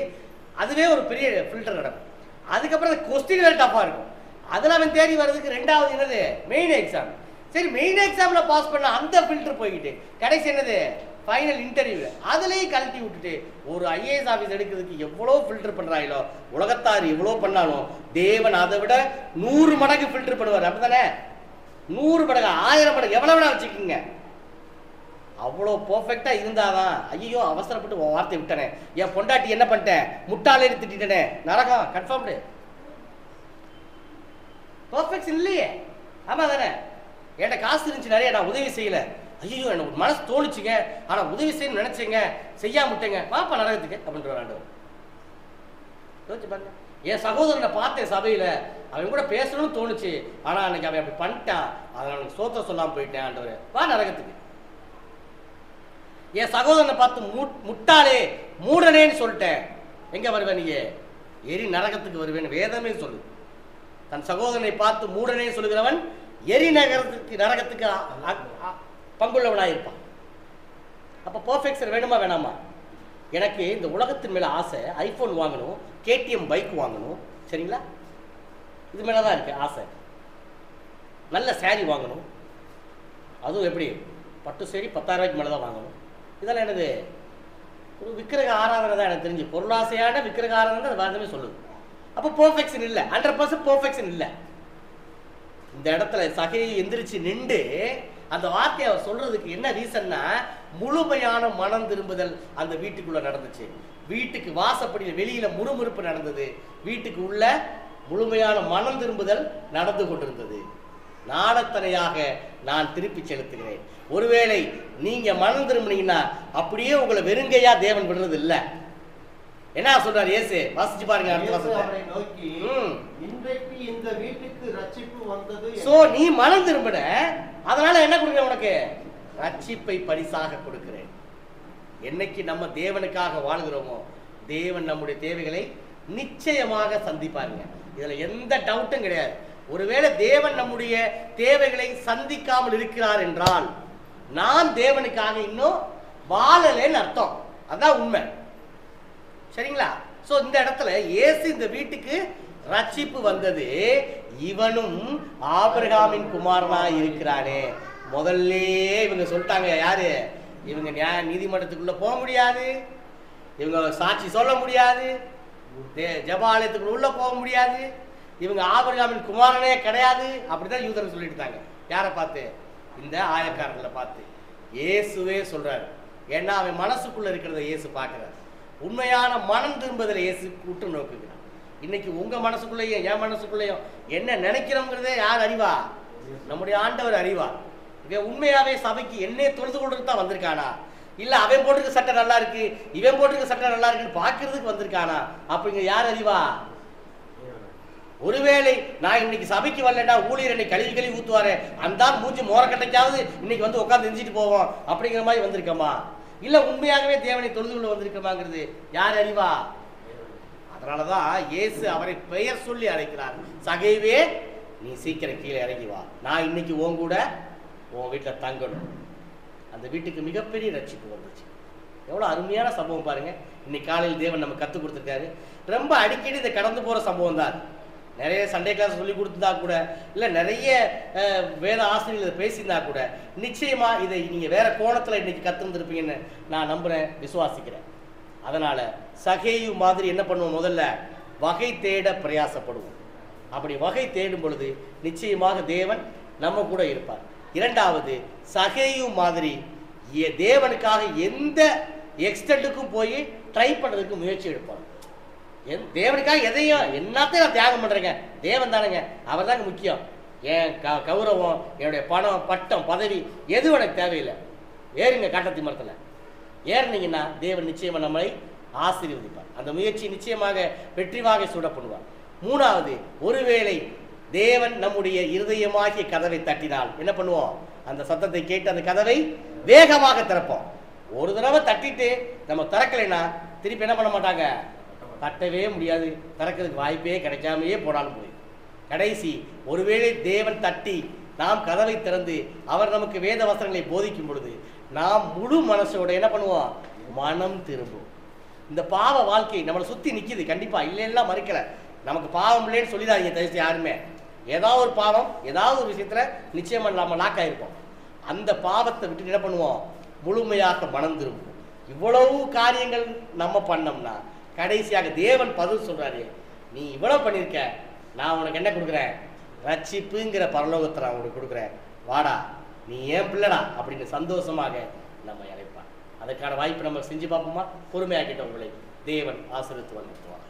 அதுவே ஒரு பெரிய ஃபில்டர் நடக்கும். அதுக்கப்புறம் அந்த கொஸ்டின் டஃபாக இருக்கும். அதில் அவன் தேடி வர்றதுக்கு ரெண்டாவது என்னது, மெயின் எக்ஸாம். சரி, மெயின் எக்ஸாம்ல பாஸ் பண்ண அந்த ஃபில்டர் போய்கிட்டு கடைசி என்னது, ஃபைனல் இன்டர்வியூ, அதுலேயும் கழட்டி விட்டுட்டு ஒரு ஐஏஎஸ் ஆஃபீஸ் எடுக்கிறதுக்கு எவ்வளோ ஃபில்டர் பண்ணுறாங்களோ, உலகத்தார் எவ்வளோ பண்ணாலும் தேவன் அதை விட 100 மடங்கு ஃபில்டர் பண்ணுவார். அப்படித்தானே? 100 மடங்கு, 1000 மடங்கு, எவ்வளோ வேணா வச்சுக்கோங்க. அவ்வளோ பர்ஃபெக்டா இருந்தாதான். ஐயோ அவசரப்பட்டு வார்த்தை விட்டனே, என் பொண்டாட்டி என்ன பண்ணிட்டேன், முட்டாளே திட்டனே, நரகம் கன்ஃபார்ம்டு. பர்ஃபெக்ஷன் இல்லையே. ஆமா தானே? என்கிட்ட காசு இருந்துச்சு நிறைய, நான் உதவி செய்யல. ஐயோ எனக்கு மனசு தோணுச்சுங்க, ஆனா உதவி செய்யணும்னு நினைச்சேங்க, செய்யாம விட்டேங்க, பாப்பா நரகத்துக்கு அப்படின்ற ஆண்டவர். யோசிச்சு பாருங்க. என் சகோதரனை பார்த்தேன் சபையில, அவன் கூட பேசணும்னு தோணுச்சு, ஆனா அன்னைக்கு அவன் அப்படி பண்ணிட்டான், அதனால அவனுக்கு சோத்திரம் சொல்லாம போயிட்டேன், ஆண்டவர் வா நரகத்துக்கு. என் சகோதரனை பார்த்து முட்டாளே மூடனேன்னு சொல்லிட்டேன், எங்க வருவேன் நீங்க, எரி நரகத்துக்கு வருவேன்னு வேதமே சொல்லு. தன் சகோதரனை பார்த்து மூடனே சொல்லுகிறவன் எரி நரகத்துக்கு பங்குள்ளவனாயிருப்பான். அப்ப பெர்ஃபெக்ஷன் வேணுமா வேணாமா? எனக்கு இந்த உலகத்தின் மேல ஆசை, ஐபோன் வாங்கணும், கேடிஎம் பைக் வாங்கணும், சரிங்களா? இது மேலதான் இருக்கு ஆசை. நல்ல சாரி வாங்கணும், அதுவும் எப்படி பட்டு சேரி 10,000 ரூபாய்க்கு மேலதான் வாங்கணும். இதெல்லாம் என்னது, ஒரு விக்கிரக ஆராதனை தான் எனக்கு தெரிஞ்சு, பொருளாசையான விக்கிரக ஆராதனை தான் வார்த்தையுமே சொல்லுது. அப்போ பெர்ஃபெக்ஷன் இல்லை, 100% பெர்ஃபெக்ஷன் இல்லை. இந்த இடத்துல சகையை எந்திரிச்சு நின்று அந்த வார்த்தையை அவர் சொல்றதுக்கு என்ன ரீசன்னா, முழுமையான மனம் திரும்புதல் அந்த வீட்டுக்குள்ள நடந்துச்சு. வீட்டுக்கு வாசப்படியில் வெளியில முறுமுறுப்பு நடந்தது, வீட்டுக்கு உள்ள முழுமையான மனம் திரும்புதல் நடந்து கொண்டிருந்தது. நாடத்தனையாக நான் திருப்பி செலுத்துகிறேன். ஒருவேளை நீங்க மனம் திரும்பினீங்கன்னா அப்படியே உங்களை வெறுங்கையா தேவன் விடுறது இல்ல. என்ன சொல்றாரு இயேசு? வாசிச்சு பாருங்க அடுத்த வசனத்தை நோக்கி. இன்றைக்கு இந்த வீட்டுக்கு ரட்சிப்பு வந்தது. சோ நீ மனம் திரும்பின, அதனால என்ன கொடுக்கிறேன் உனக்கு? ரட்சிப்பை பரிசாக கொடுக்கிறேன். என்னைக்கு நம்ம தேவனுக்காக வாழ்கிறோமோ தேவன் நம்முடைய தேவைகளை நிச்சயமாக சந்திப்பாருங்க. இதுல எந்த டவுட்டும் கிடையாது. ஒருவேளை தேவன் நம்முடைய தேவைகளை சந்திக்காமல் இருக்கிறார் என்றால் நான் தேவனுக்காக இன்னும் வாழலேன்னு அர்த்தம். அதான் உண்மை, சரிங்களா? சோ இந்த இடத்துல இயேசு இந்த வீட்டுக்கு ரட்சிப்பு வந்தது, இவனும் ஆபிரகாமின் குமாரனா இருக்கிறானே. முதல்ல இவங்க சொல்லிட்டாங்க, யாரு இவங்க? நீதிமன்றத்துக்குள்ள போக முடியாது, இவங்க சாட்சி சொல்ல முடியாது, ஜெபாலயத்துக்குள்ள உள்ள போக முடியாது, இவங்க ஆபிரகாமின் குமாரனே கிடையாது, அப்படிதான் யூதர்கள் சொல்லிட்டாங்க. யாரை பார்த்து? இந்த ஆயக்காரர்களை பார்த்து. இயேசுவே சொல்றாரு, ஏன்னா அவன் மனசுக்குள்ள இருக்கிறத இயேசு பார்க்கிறார். உண்மையான மனம் திரும்புதலை இயேசு உற்று நோக்குகிறார். இன்னைக்கு உங்க மனசுக்குள்ளேயும் என் மனசுக்குள்ளேயும் என்ன நினைக்கிறோங்கிறதே யார் அறிவா? நம்முடைய ஆண்டவர் அறிவார். இவன் உண்மையாவே சபைக்கு என்னை தொழுது கொண்டு தான் வந்திருக்கானா, இல்ல அவன் போட்டிருக்க சட்டை நல்லா இருக்கு, இவன் போட்டிருக்க சட்டை நல்லா இருக்குன்னு பாக்குறதுக்கு வந்திருக்கானா? அப்படிங்கிற யார் அறிவா? ஒருவேளை நான் இன்னைக்கு சபைக்கு வரலடா, ஊழியர் என்னை கழுவி கழுவி ஊத்துவாரு, அந்த மூஞ்சி மோரக்கட்டைக்காவது இன்னைக்கு வந்து உட்காந்து எரிஞ்சிட்டு போவோம் அப்படிங்கிற மாதிரி வந்திருக்கமா? இல்ல உண்மையாகவே தேவனை தொழுது கொள்ள வந்திருக்கமாங்கிறது யார் அறிவா? அதனாலதான் இயேசு அவரை பெயர் சொல்லி அழைக்கிறார். சகைவே, நீ சீக்கிரம் கீழே இறங்கி வா, நான் இன்னைக்கு உன் கூட உன் வீட்டுல தங்கணும். அந்த வீட்டுக்கு மிகப்பெரிய ரட்சிப்பு வந்துச்சு. எவ்வளவு அருமையான சம்பவம் பாருங்க. இன்னைக்கு காலையில் தேவன் நம்ம கற்றுக் கொடுத்துருக்காரு. ரொம்ப அடிக்கடி இதை கடந்து போற சம்பவம் தான். நிறைய சண்டே கிளாஸ் சொல்லி கொடுத்தா கூட, இல்லை நிறைய வேத ஆசிரியர்கள் பேசியிருந்தா கூட, நிச்சயமா இதை நீங்க வேற கோணத்துல இன்னைக்கு கத்துருந்துருப்பீங்கன்னு நான் நம்புறேன், விசுவாசிக்கிறேன். அதனால சகேயு மாதிரி என்ன பண்ணுவோம்? முதல்ல வகை தேட பிரயாசப்படுவோம். அப்படி வகை தேடும் பொழுது நிச்சயமாக தேவன் நம்ம கூட இருப்பார். இரண்டாவது, சகேயு மாதிரி தேவனுக்காக எந்த எக்ஸ்டென்ட்டுக்கும் போய் ட்ரை பண்றதுக்கு முயற்சி எடுப்பார். தேவனுக்காக எதையும் என்னத்தையும் நான் தியாகம் பண்றேங்க, தேவன் தானுங்க, அவர் தாங்க முக்கியம். என் கௌரவம், என்னுடைய பணம், பட்டம், பதவி எதுவும் எனக்கு தேவையில்லை. ஏறுங்க காட்டத்தி மரத்துல, ஏறினீங்கன்னா தேவன் நிச்சயமா நம்மளை ஆசீர்வதிப்பார். அந்த முயற்சி நிச்சயமாக வெற்றிவாக சூட பண்ணுவார். மூணாவது, ஒருவேளை தேவன் நம்முடைய இருதயமாகிய கதவை தட்டினால் என்ன பண்ணுவோம்? அந்த சத்தத்தை கேட்டு அந்த கதவை வேகமாக திறப்போம். ஒரு தடவை தட்டிட்டு நம்ம திறக்கலைன்னா திருப்பி என்ன பண்ண மாட்டாங்க? தட்டவே முடியாது, திறக்கிறதுக்கு வாய்ப்பே கிடைக்காமையே போனாலும் போய் கடைசி ஒருவேளை தேவன் தட்டி நாம் கதவை திறந்து அவர் நமக்கு வேத வசனங்களை போதிக்கும் பொழுது நாம் முழு மனசோட என்ன பண்ணுவோம்? மனம் திரும்பும். இந்த பாவ வாழ்க்கை நம்மளை சுத்தி நிக்குது. கண்டிப்பா இல்லைன்னா மறுக்கல, நமக்கு பாவம் இல்லைன்னு சொல்லிடாதீங்க தயவுசெய்து யாருமே. ஏதாவது ஒரு பாவம், ஏதாவது ஒரு விஷயத்துல நிச்சயமா நம்ம லாக் ஆயிருப்போம். அந்த பாவத்தை விட்டு என்ன பண்ணுவோம்? முழுமையாக மனம் திரும்பும். இவ்வளவு காரியங்கள் நம்ம பண்ணோம்னா கடைசியாக தேவன் பதில் சொல்றாரு, நீ இவ்வளவு பண்ணிருக்க, நான் உனக்கு என்ன கொடுக்குறேன்? ரட்சிப்புங்கிற பரலோகத்தை நான் உனக்கு கொடுக்குறேன், வாடா, நீ ஏன் பிள்ளைடா அப்படின்னு சந்தோஷமாக நம்ம இறைப்பான். அதுக்கான வாய்ப்பு நம்ம செஞ்சு பார்ப்போமா? பொறுமையாக்கிட்ட உங்களை தேவன் ஆசீர்வதித்து வந்துடுவார்.